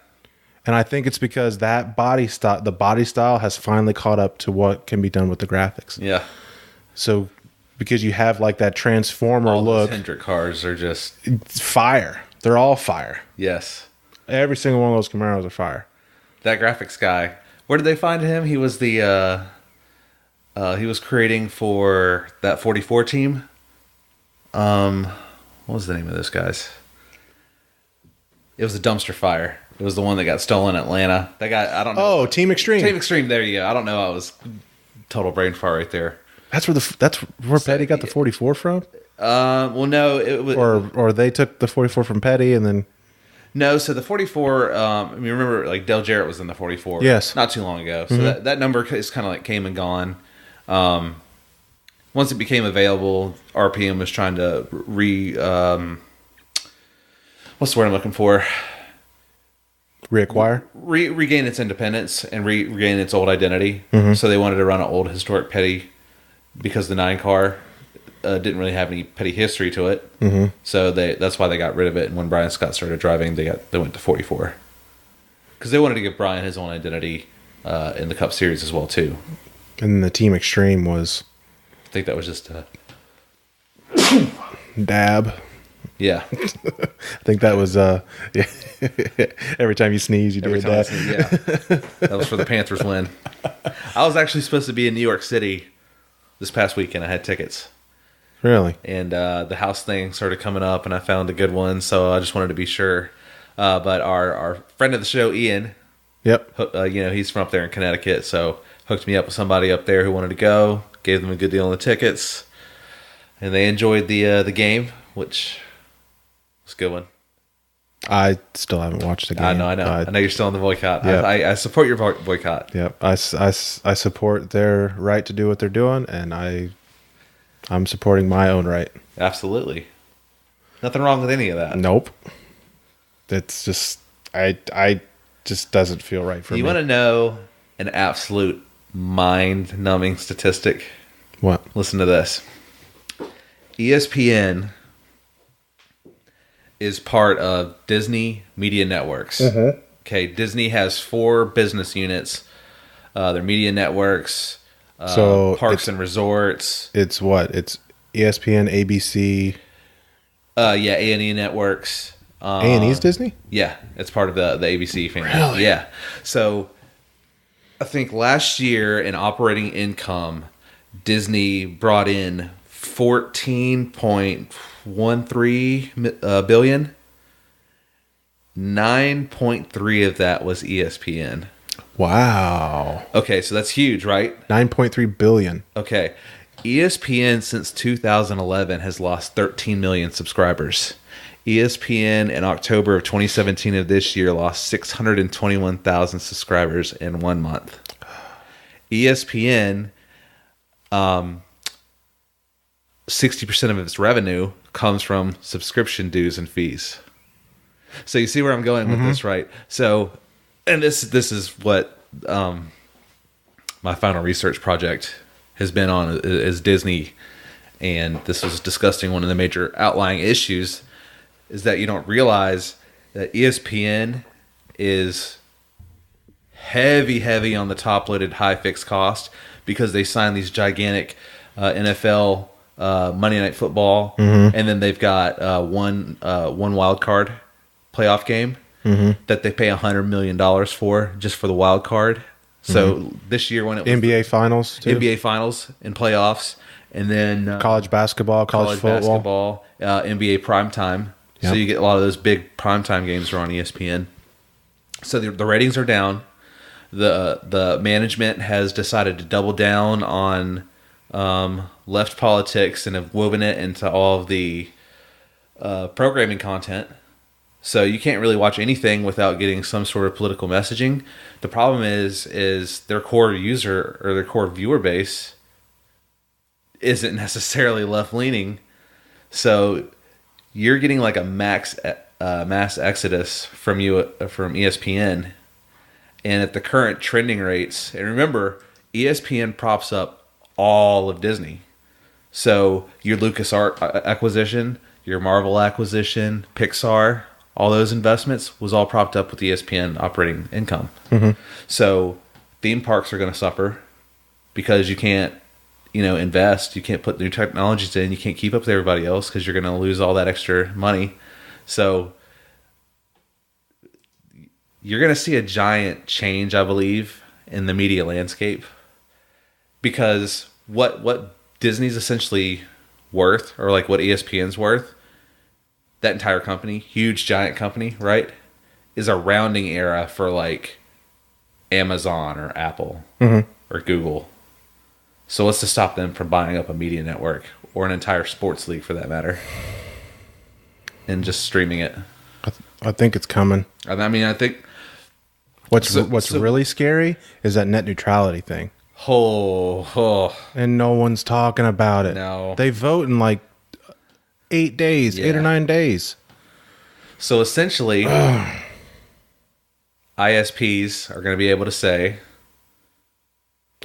Speaker 1: And I think it's because that the body style has finally caught up to what can be done with the graphics.
Speaker 2: Yeah.
Speaker 1: So because you have that Transformer
Speaker 2: all
Speaker 1: look.
Speaker 2: Those Hendrick cars are just
Speaker 1: fire. They're all fire.
Speaker 2: Yes.
Speaker 1: Every single one of those Camaros are fire.
Speaker 2: That graphics guy. Where did they find him? He was he was creating for that 44 team. What was the name of those guys? It was a dumpster fire. It was the one that got stolen in Atlanta. That guy, I don't know.
Speaker 1: Oh, Team Extreme.
Speaker 2: Team Extreme. There you go. I don't know. I was total brain fart right there.
Speaker 1: That's where Petty got the 44 from.
Speaker 2: Well, no, it was,
Speaker 1: or they took the 44 from Petty and then.
Speaker 2: No, so the 44. I mean, remember, Dale Jarrett was in the 44.
Speaker 1: Yes,
Speaker 2: not too long ago. So that number is kind of came and gone. Once it became available, RPM was trying to what's the word I'm looking for?
Speaker 1: Reacquire?
Speaker 2: Regain its independence and regain its old identity. So they wanted to run an old historic Petty because the 9 car didn't really have any Petty history to it. So that's why they got rid of it. And when Brian Scott started driving, they went to 44 because they wanted to give Brian his own identity in the Cup Series as well too.
Speaker 1: And the Team Extreme was,
Speaker 2: I think that was just a
Speaker 1: dab.
Speaker 2: Yeah.
Speaker 1: I think that was every time you sneeze, you do a dab.
Speaker 2: Yeah. That was for the Panthers win. I was actually supposed to be in New York City this past weekend. I had tickets.
Speaker 1: Really?
Speaker 2: And the house thing started coming up, and I found a good one, so I just wanted to be sure. But our friend of the show, Ian,
Speaker 1: Yep.
Speaker 2: He's from up there in Connecticut, so hooked me up with somebody up there who wanted to go. Gave them a good deal on the tickets, and they enjoyed the game, which was a good one.
Speaker 1: I still haven't watched the game.
Speaker 2: I know. I know you're still on the boycott.
Speaker 1: Yeah.
Speaker 2: I support your boycott.
Speaker 1: Yep. I support their right to do what they're doing, and I'm supporting my own right.
Speaker 2: Absolutely. Nothing wrong with any of that.
Speaker 1: Nope. It's just I just doesn't feel right for me.
Speaker 2: You want to know an absolute mind-numbing statistic?
Speaker 1: What?
Speaker 2: Listen to this. ESPN is part of Disney Media Networks.
Speaker 1: Mm-hmm.
Speaker 2: Okay, Disney has 4 business units. Their media networks,
Speaker 1: So
Speaker 2: parks and resorts.
Speaker 1: It's what? It's ESPN, ABC.
Speaker 2: A&E networks.
Speaker 1: A&E's Disney?
Speaker 2: Yeah, it's part of the ABC family.
Speaker 1: Really?
Speaker 2: Yeah. So I think last year in operating income, Disney brought in 14.13 billion. 9.3 of that was ESPN.
Speaker 1: Wow.
Speaker 2: Okay, so that's huge, right?
Speaker 1: 9.3 billion.
Speaker 2: Okay. ESPN since 2011 has lost 13 million subscribers. ESPN in October of 2017 of this year lost 621,000 subscribers in 1 month. ESPN, 60% of its revenue comes from subscription dues and fees. So you see where I'm going with this, right? So, and this is what my final research project has been on is Disney, and this was discussing one of the major outlying issues is that you don't realize that ESPN is heavy on the top-loaded high fixed cost because they sign these gigantic NFL Monday Night Football, and then they've got one wild card playoff game that they pay $100 million for just for the wild card. So this year when it was
Speaker 1: NBA Finals, too.
Speaker 2: NBA Finals and playoffs, and then
Speaker 1: College basketball, college football.
Speaker 2: NBA primetime. So
Speaker 1: Yep.
Speaker 2: you get a lot of those big primetime games are on ESPN. So the ratings are down. The management has decided to double down on left politics and have woven it into all of the programming content. So you can't really watch anything without getting some sort of political messaging. The problem is their core user or their core viewer base isn't necessarily left leaning. So you're getting like a mass exodus from ESPN, and at the current trending rates. And remember, ESPN props up all of Disney. So your LucasArts acquisition, your Marvel acquisition, Pixar, all those investments was all propped up with ESPN operating income. So theme parks are going to suffer because you can't, invest. You can't put new technologies in. You can't keep up with everybody else because you're going to lose all that extra money. So you're going to see a giant change, I believe, in the media landscape, because what Disney's essentially worth, or like what ESPN's worth, that entire company, huge giant company, right, is a rounding error for like Amazon or Apple or Google. So what's to stop them from buying up a media network or an entire sports league for that matter and just streaming it?
Speaker 1: I think it's coming.
Speaker 2: I think
Speaker 1: What's really scary is that net neutrality thing. And no one's talking about it.
Speaker 2: No.
Speaker 1: They vote in like 8 days,
Speaker 2: Yeah.
Speaker 1: 8 or 9 days.
Speaker 2: So essentially, ISPs are going to be able to say,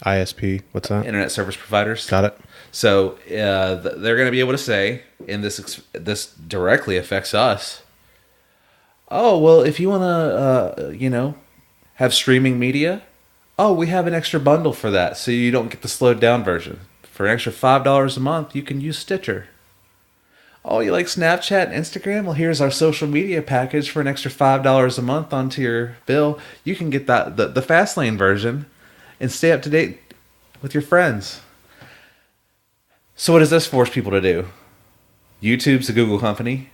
Speaker 1: ISP, what's that?
Speaker 2: internet service providers.
Speaker 1: Got it.
Speaker 2: So they're going to be able to say, and this directly affects us. Oh, well, if you want to, have streaming media, oh, we have an extra bundle for that, so you don't get the slowed down version. For an extra $5 a month, you can use Stitcher. Oh, you like Snapchat and Instagram? Well, here's our social media package for an extra $5 a month onto your bill. You can get that the fast lane version and stay up to date with your friends. So what does this force people to do? YouTube's a Google company.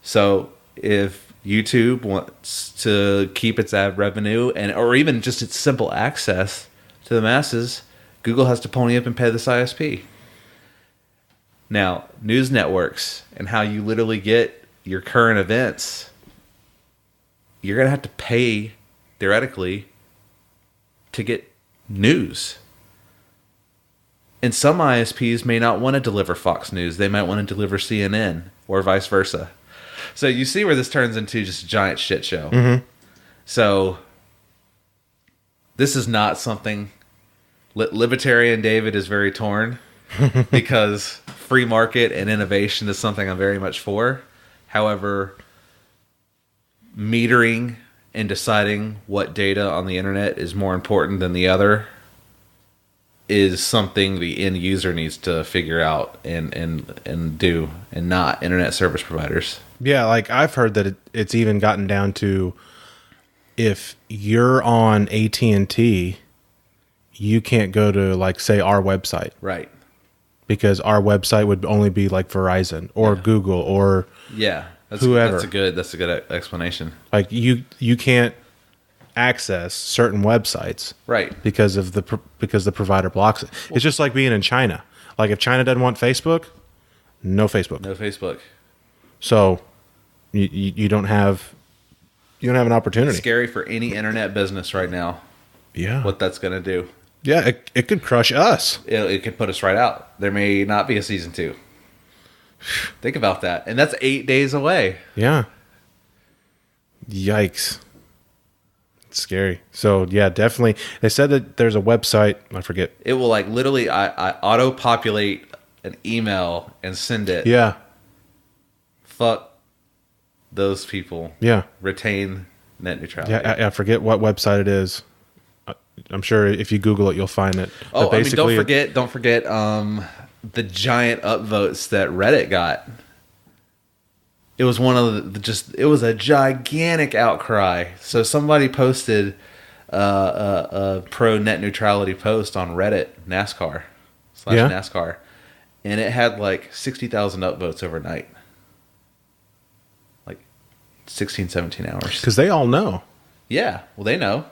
Speaker 2: So if YouTube wants to keep its ad revenue or even just its simple access to the masses, Google has to pony up and pay this ISP. Now, news networks and how you literally get your current events, you're going to have to pay, theoretically, to get news. And some ISPs may not want to deliver Fox News. They might want to deliver CNN or vice versa. So you see where this turns into just a giant shit show.
Speaker 1: Mm-hmm.
Speaker 2: So this is not something... Libertarian David is very torn because free market and innovation is something I'm very much for. However, metering and deciding what data on the internet is more important than the other is something the end user needs to figure out and do, and not internet service providers.
Speaker 1: Yeah, like I've heard that it's even gotten down to if you're on AT&T, you can't go to, like, say, our website.
Speaker 2: Right.
Speaker 1: Because our website would only be like Verizon or Google or whoever.
Speaker 2: That's a good explanation.
Speaker 1: Like you can't access certain websites,
Speaker 2: right?
Speaker 1: Because the provider blocks it. It's just like being in China. Like if China doesn't want Facebook, no Facebook.
Speaker 2: No Facebook.
Speaker 1: So you don't have an opportunity.
Speaker 2: It's scary for any internet business right now.
Speaker 1: Yeah.
Speaker 2: What that's going to do.
Speaker 1: Yeah, it could crush us.
Speaker 2: It could put us right out. There may not be a season 2. Think about that. And that's 8 days away.
Speaker 1: Yeah. Yikes. It's scary. So, yeah, definitely. They said that there's a website. I forget.
Speaker 2: It will, like, literally I auto-populate an email and send it.
Speaker 1: Yeah.
Speaker 2: Fuck those people.
Speaker 1: Yeah.
Speaker 2: Retain net neutrality.
Speaker 1: Yeah, I forget what website it is. I'm sure if you Google it, you'll find it.
Speaker 2: Oh, I mean, don't forget the giant upvotes that Reddit got. It was one of it was a gigantic outcry. So somebody posted a pro net neutrality post on Reddit, NASCAR, and it had like 60,000 upvotes overnight. Like 16, 17 hours.
Speaker 1: Because they all know.
Speaker 2: Yeah, well, they know.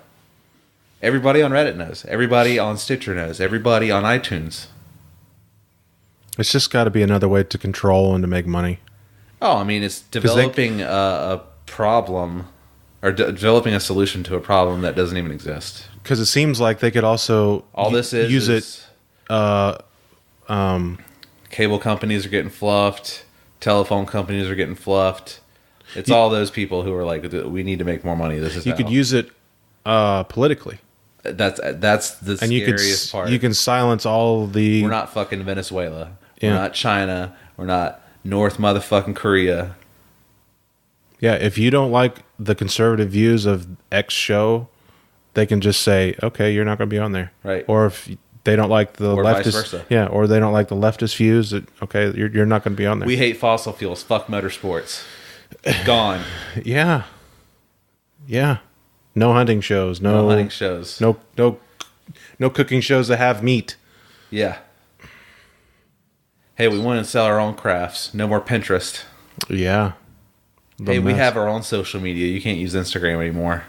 Speaker 2: Everybody on Reddit knows. Everybody on Stitcher knows. Everybody on iTunes.
Speaker 1: It's just got to be another way to control and to make money.
Speaker 2: Oh, I mean, it's developing a problem or developing a solution to a problem that doesn't even exist.
Speaker 1: Because it seems like they could also use it.
Speaker 2: Cable companies are getting fluffed. Telephone companies are getting fluffed. It's all those people who are like, we need to make more money. This is
Speaker 1: you could use it politically.
Speaker 2: That's the scariest part.
Speaker 1: You can silence all the...
Speaker 2: We're not fucking Venezuela.
Speaker 1: Yeah.
Speaker 2: We're not China. We're not North motherfucking Korea.
Speaker 1: Yeah, if you don't like the conservative views of X show, they can just say, okay, you're not going to be on there.
Speaker 2: Right.
Speaker 1: Or if they don't like the leftist...
Speaker 2: vice versa.
Speaker 1: Yeah, or they don't like the leftist views, okay, you're not going to be on there.
Speaker 2: We hate fossil fuels. Fuck motorsports. Gone.
Speaker 1: Yeah. Yeah. No hunting shows. No
Speaker 2: hunting shows.
Speaker 1: No cooking shows that have meat.
Speaker 2: Yeah. Hey, we want to sell our own crafts. No more Pinterest.
Speaker 1: Yeah.
Speaker 2: We have our own social media. You can't use Instagram anymore.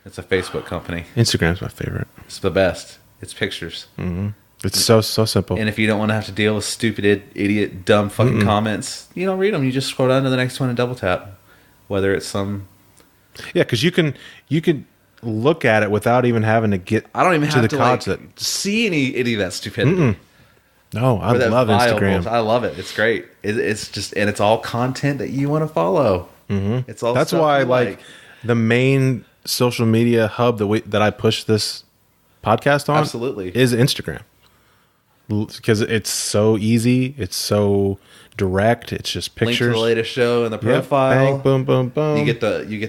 Speaker 2: It's a Facebook company.
Speaker 1: Instagram's my favorite.
Speaker 2: It's the best. It's pictures.
Speaker 1: Mm-hmm. It's so simple.
Speaker 2: And if you don't want to have to deal with stupid, idiot, dumb fucking comments, you don't read them. You just scroll down to the next one and double tap. Whether it's some...
Speaker 1: Yeah, because you can look at it without even having to get
Speaker 2: I don't even
Speaker 1: to
Speaker 2: have
Speaker 1: the
Speaker 2: to
Speaker 1: content.
Speaker 2: see any of that stupidity.
Speaker 1: No, I love Instagram.
Speaker 2: I love it. It's great. It's just, and it's all content that you want to follow.
Speaker 1: Mm-hmm.
Speaker 2: It's all.
Speaker 1: That's why I like the main social media hub that I push this podcast on.
Speaker 2: Absolutely,
Speaker 1: is Instagram, because it's so easy. It's so direct. It's just pictures.
Speaker 2: Link to the latest show in the profile.
Speaker 1: Yep, bang, boom, boom, boom.
Speaker 2: You get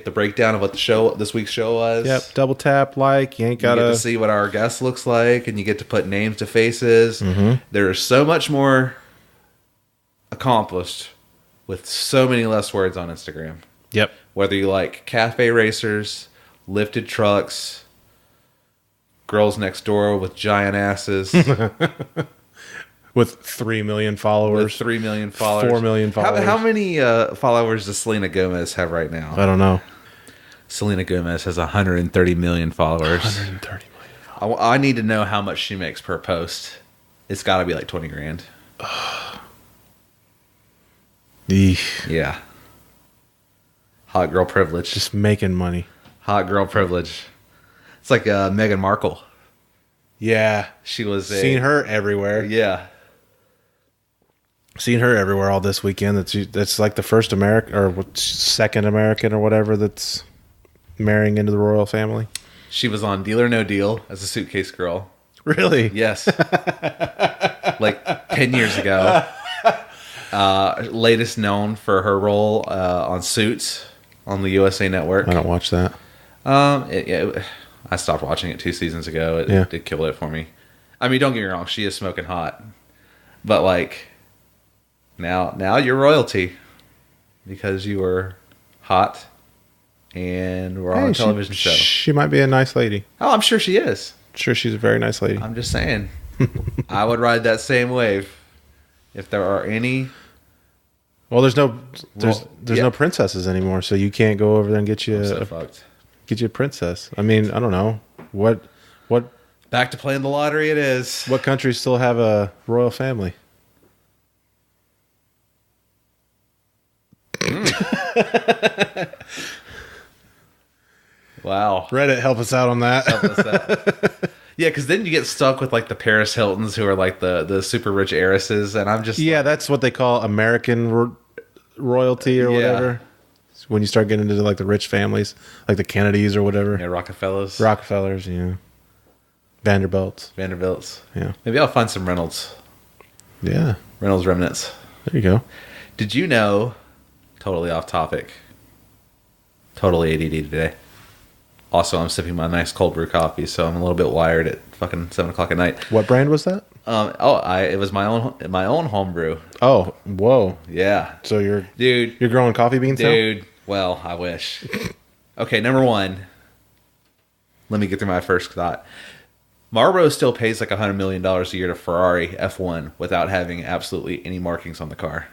Speaker 2: the breakdown of what this week's show was.
Speaker 1: Yep. Double tap like. You ain't gotta.
Speaker 2: You get to see what our guest looks like, and you get to put names to faces.
Speaker 1: Mm-hmm.
Speaker 2: There's so much more accomplished with so many less words on Instagram.
Speaker 1: Yep.
Speaker 2: Whether you like cafe racers, lifted trucks, girls next door with giant asses.
Speaker 1: with 3 million followers.
Speaker 2: With 3 million followers.
Speaker 1: 4 million followers.
Speaker 2: How many followers does Selena Gomez have right now?
Speaker 1: I don't know.
Speaker 2: Selena Gomez has 130 million followers.
Speaker 1: 130 million.
Speaker 2: I need to know how much she makes per post. It's got to be like 20 grand. Yeah. Hot girl privilege.
Speaker 1: Just making money.
Speaker 2: Hot girl privilege. It's like Meghan Markle.
Speaker 1: Yeah.
Speaker 2: She was
Speaker 1: seen her everywhere.
Speaker 2: Yeah.
Speaker 1: Seen her everywhere all this weekend. That's like the first American or second American or whatever that's marrying into the royal family.
Speaker 2: She was on Deal or No Deal as a suitcase girl.
Speaker 1: Really?
Speaker 2: Yes. Like 10 years ago. Latest known for her role on Suits on the USA Network.
Speaker 1: I don't watch that.
Speaker 2: I stopped watching it 2 seasons ago. It did kill it for me. I mean, don't get me wrong, she is smoking hot, but like now you're royalty because you were hot and we're on a television show.
Speaker 1: She might be a nice lady.
Speaker 2: Oh, I'm sure she is.
Speaker 1: Sure, she's a very nice lady.
Speaker 2: I'm just saying, I would ride that same wave if there are any.
Speaker 1: Well, there's no princesses anymore, so you can't go over there and get you a princess. I mean, I don't know what
Speaker 2: Back to playing the lottery. It is.
Speaker 1: what countries still have a royal family?
Speaker 2: Wow.
Speaker 1: Reddit, help us out on that.
Speaker 2: Yeah, because then you get stuck with like the Paris Hiltons who are like the super rich heiresses, and I'm just
Speaker 1: That's what they call American royalty or whatever. When you start getting into like the rich families, like the Kennedys or whatever.
Speaker 2: Yeah, Rockefellers,
Speaker 1: Vanderbilts. Yeah.
Speaker 2: Maybe I'll find some Reynolds.
Speaker 1: Yeah.
Speaker 2: Reynolds remnants.
Speaker 1: There you go.
Speaker 2: Did you know? Totally off topic. Totally ADD today. Also, I'm sipping my nice cold brew coffee, so I'm a little bit wired at fucking 7:00 at night.
Speaker 1: What brand was that?
Speaker 2: It was my own home brew.
Speaker 1: Oh, whoa.
Speaker 2: Yeah.
Speaker 1: So you're
Speaker 2: Dude.
Speaker 1: growing coffee beans now?
Speaker 2: Dude. Well, I wish. Okay, number one. Let me get through my first thought. Marlboro still pays like $100 million a year to Ferrari F1 without having absolutely any markings on the car.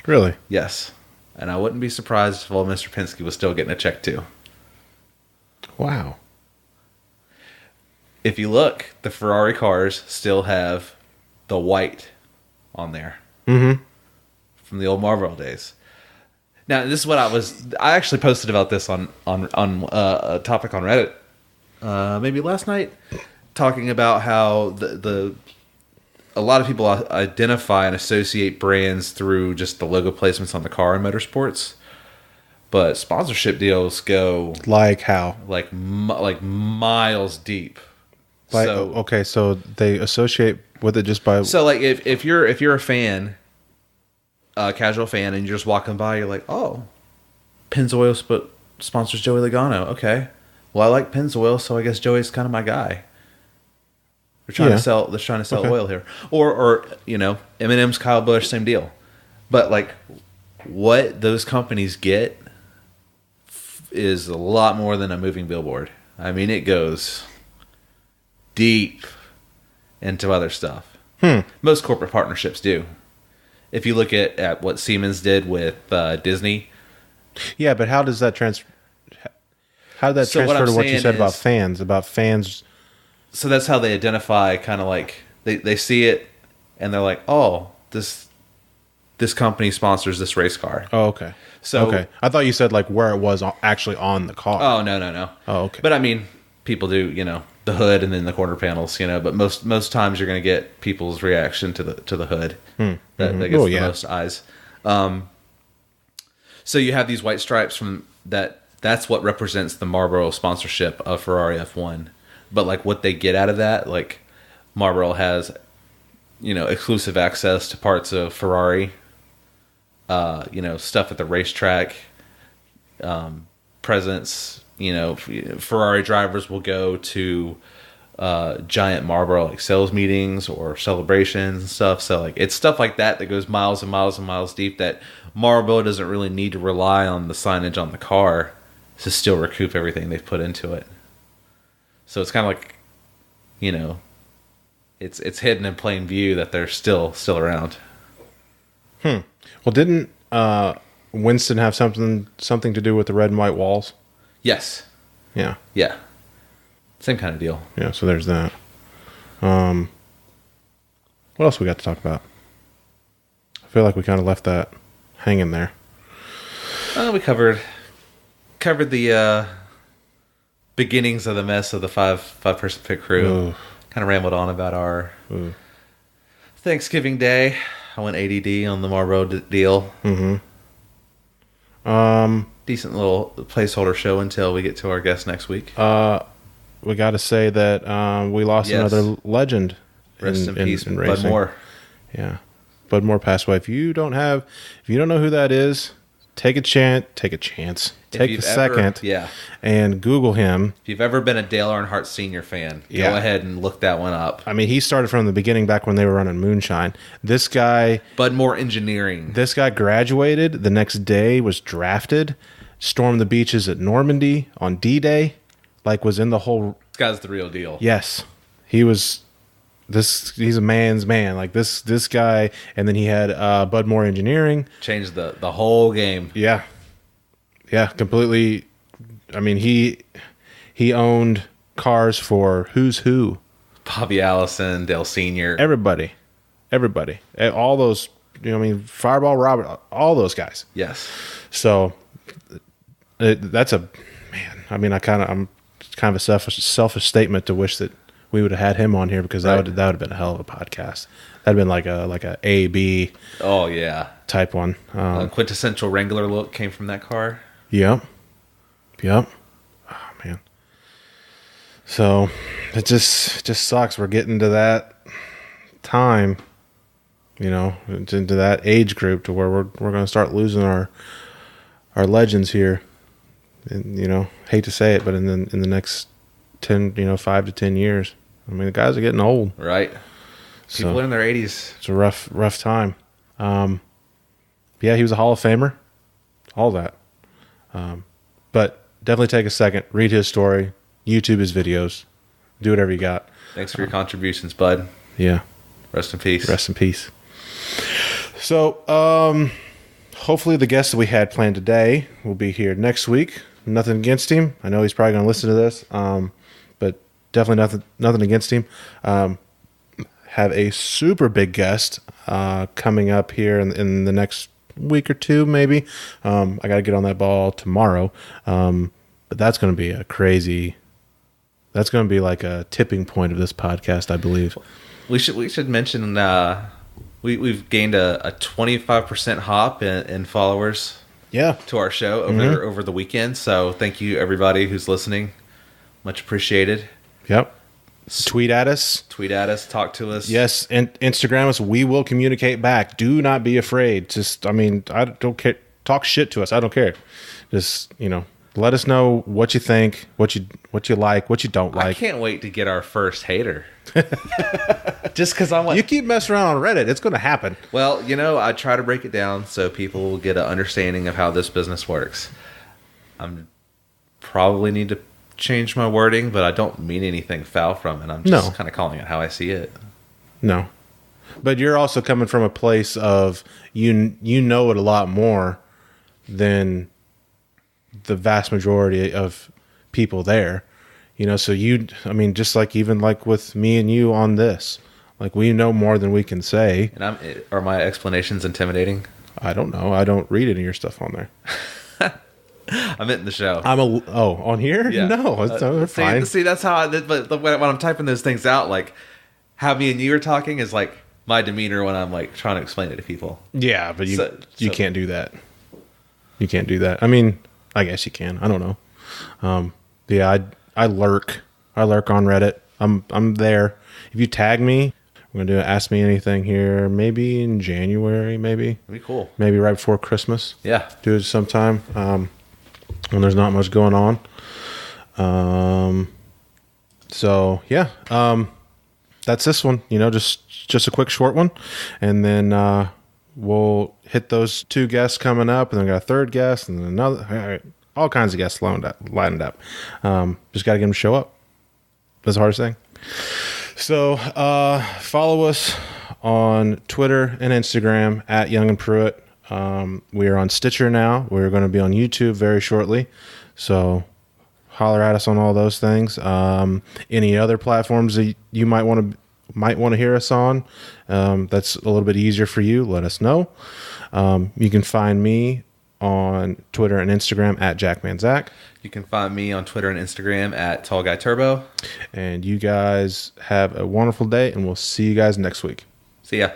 Speaker 1: Really?
Speaker 2: Yes. And I wouldn't be surprised if old Mr. Penske was still getting a check too.
Speaker 1: Wow.
Speaker 2: If you look, the Ferrari cars still have the white on there.
Speaker 1: Mm-hmm.
Speaker 2: From the old Marlboro days. Now, this is what I actually posted about this on a topic on Reddit maybe last night, talking about how a lot of people identify and associate brands through just the logo placements on the car in motorsports, but sponsorship deals go
Speaker 1: like how?
Speaker 2: Like miles deep.
Speaker 1: Like, okay, so they associate with it just by.
Speaker 2: So like if you're a fan, a casual fan, and you're just walking by, you're like, oh, Pennzoil sponsors Joey Logano. Okay, well I like Pennzoil, so I guess Joey's kind of my guy. They're trying to sell oil here, or M&M's, Kyle Busch, same deal. But like, what those companies get is a lot more than a moving billboard. I mean, it goes deep into other stuff. Most corporate partnerships do. If you look at what Siemens did with Disney.
Speaker 1: Yeah, but how does that transfer? How did that transfer to what you said about fans? About fans.
Speaker 2: So that's how they identify, kind of like they see it and they're like, oh, this company sponsors this race car.
Speaker 1: Oh, okay.
Speaker 2: So
Speaker 1: okay, I thought you said like where it was actually on the car.
Speaker 2: Oh, no.
Speaker 1: Oh, okay.
Speaker 2: But I mean, people do, the hood and then the corner panels, but most times you're going to get people's reaction to the hood. That gets the most eyes. So you have these white stripes from that's what represents the Marlboro sponsorship of Ferrari F1. But like what they get out of that, like Marlboro has, exclusive access to parts of Ferrari, stuff at the racetrack, presence. Ferrari drivers will go to giant Marlboro like sales meetings or celebrations and stuff. So like it's stuff like that goes miles and miles and miles deep that Marlboro doesn't really need to rely on the signage on the car to still recoup everything they've put into it. So it's kind of like, it's hidden in plain view that they're still around.
Speaker 1: Well, didn't Winston have something to do with the red and white walls?
Speaker 2: Yes.
Speaker 1: Yeah.
Speaker 2: Yeah. Same kind of deal.
Speaker 1: Yeah, so there's that. What else we got to talk about? I feel like we kind of left that hanging there.
Speaker 2: We covered the beginnings of the mess of the five-person pit crew.
Speaker 1: Ooh.
Speaker 2: Kind of rambled on about our Thanksgiving Day. I went ADD on the Marlboro deal.
Speaker 1: Mm-hmm.
Speaker 2: Decent little placeholder show until we get to our guest next week.
Speaker 1: We got to say that we lost another legend.
Speaker 2: Rest in peace,
Speaker 1: in
Speaker 2: Bud
Speaker 1: racing.
Speaker 2: Moore.
Speaker 1: Yeah, Bud Moore passed away. If you don't know who that is, take a chance, take a second, and Google him.
Speaker 2: If you've ever been a Dale Earnhardt Sr. fan, go ahead and look that one up.
Speaker 1: I mean, he started from the beginning back when they were running Moonshine. This guy,
Speaker 2: Bud Moore Engineering.
Speaker 1: This guy graduated the next day, was drafted, stormed the beaches at Normandy on D-Day, was in the whole.
Speaker 2: This guy's the real deal.
Speaker 1: Yes, he was. He's a man's man. This guy, and then he had Bud Moore Engineering.
Speaker 2: Changed the whole game.
Speaker 1: Yeah, completely. I mean, he owned cars for who's who.
Speaker 2: Bobby Allison, Dale Sr.
Speaker 1: Everybody, all those. Fireball Robert, all those guys.
Speaker 2: Yes.
Speaker 1: So that's a man. I mean, I'm kind of a selfish statement to wish that we would have had him on here, because that would have been a hell of a podcast. That'd been like a A-B.
Speaker 2: Oh yeah,
Speaker 1: type one.
Speaker 2: Quintessential Wrangler look came from that car.
Speaker 1: Yep. Oh man. So it just sucks. We're getting to that time, into that age group to where we're going to start losing our legends here. And hate to say it, but in the next 5 to 10 years. I mean, the guys are getting old.
Speaker 2: Right. People in their 80s.
Speaker 1: It's a rough time. Yeah, he was a Hall of Famer. All that. But definitely take a second, read his story, YouTube his videos, do whatever you got.
Speaker 2: Thanks for your contributions, bud.
Speaker 1: Yeah.
Speaker 2: Rest in peace.
Speaker 1: Rest in peace. So, hopefully the guest that we had planned today will be here next week. Nothing against him. I know he's probably going to listen to this. But definitely nothing against him. Have a super big guest coming up here in the next week or two, maybe. I got to get on that ball tomorrow. But that's going to be that's going to be like a tipping point of this podcast, I believe.
Speaker 2: We should mention we've gained a 25% hop in followers.
Speaker 1: Yeah.
Speaker 2: To our show over the weekend. So thank you everybody who's listening. Much appreciated.
Speaker 1: Yep. Tweet at us.
Speaker 2: Talk to us.
Speaker 1: Yes, and Instagram us. We will communicate back. Do not be afraid. I don't care. Talk shit to us. I don't care. Just, let us know what you think, what you like, what you don't like.
Speaker 2: I can't wait to get our first hater. Just because I'm like,
Speaker 1: you keep messing around on Reddit, it's going to happen.
Speaker 2: Well, I try to break it down so people will get an understanding of how this business works. I'm probably need to change my wording, but I don't mean anything foul from it. I'm just kind of calling it how I see it.
Speaker 1: No, but you're also coming from a place of you know it a lot more than the vast majority of people there. So just like even like with me and you on this, like we know more than we can say.
Speaker 2: And are my explanations intimidating?
Speaker 1: I don't know. I don't read any of your stuff on there.
Speaker 2: I meant in the show.
Speaker 1: On here?
Speaker 2: Yeah.
Speaker 1: No, they're fine.
Speaker 2: See, that's how. But when I'm typing those things out, like how me and you are talking is like my demeanor when I'm like trying to explain it to people.
Speaker 1: Yeah, but you can't do that. You can't do that. I mean, I guess you can. I don't know. Yeah, I lurk. I lurk on Reddit. I'm there. If you tag me, we're gonna do an Ask Me Anything here. Maybe in January. Maybe.
Speaker 2: That'd be cool.
Speaker 1: Maybe right before Christmas.
Speaker 2: Yeah.
Speaker 1: Do it sometime. When there's not much going on. So yeah. That's this one. Just a quick short one, and then we'll hit those two guests coming up, and then we got a third guest, and then another. All kinds of guests lined up. Just got to get them to show up. That's the hardest thing. So follow us on Twitter and Instagram at Young and Pruitt. We are on Stitcher now. We're going to be on YouTube very shortly. So holler at us on all those things. Any other platforms that you might want to hear us on, that's a little bit easier for you, let us know. You can find me on Twitter and Instagram at JackmanZack.
Speaker 2: You can find me on Twitter and Instagram at TallGuyTurbo.
Speaker 1: And you guys have a wonderful day, and we'll see you guys next week.
Speaker 2: See ya.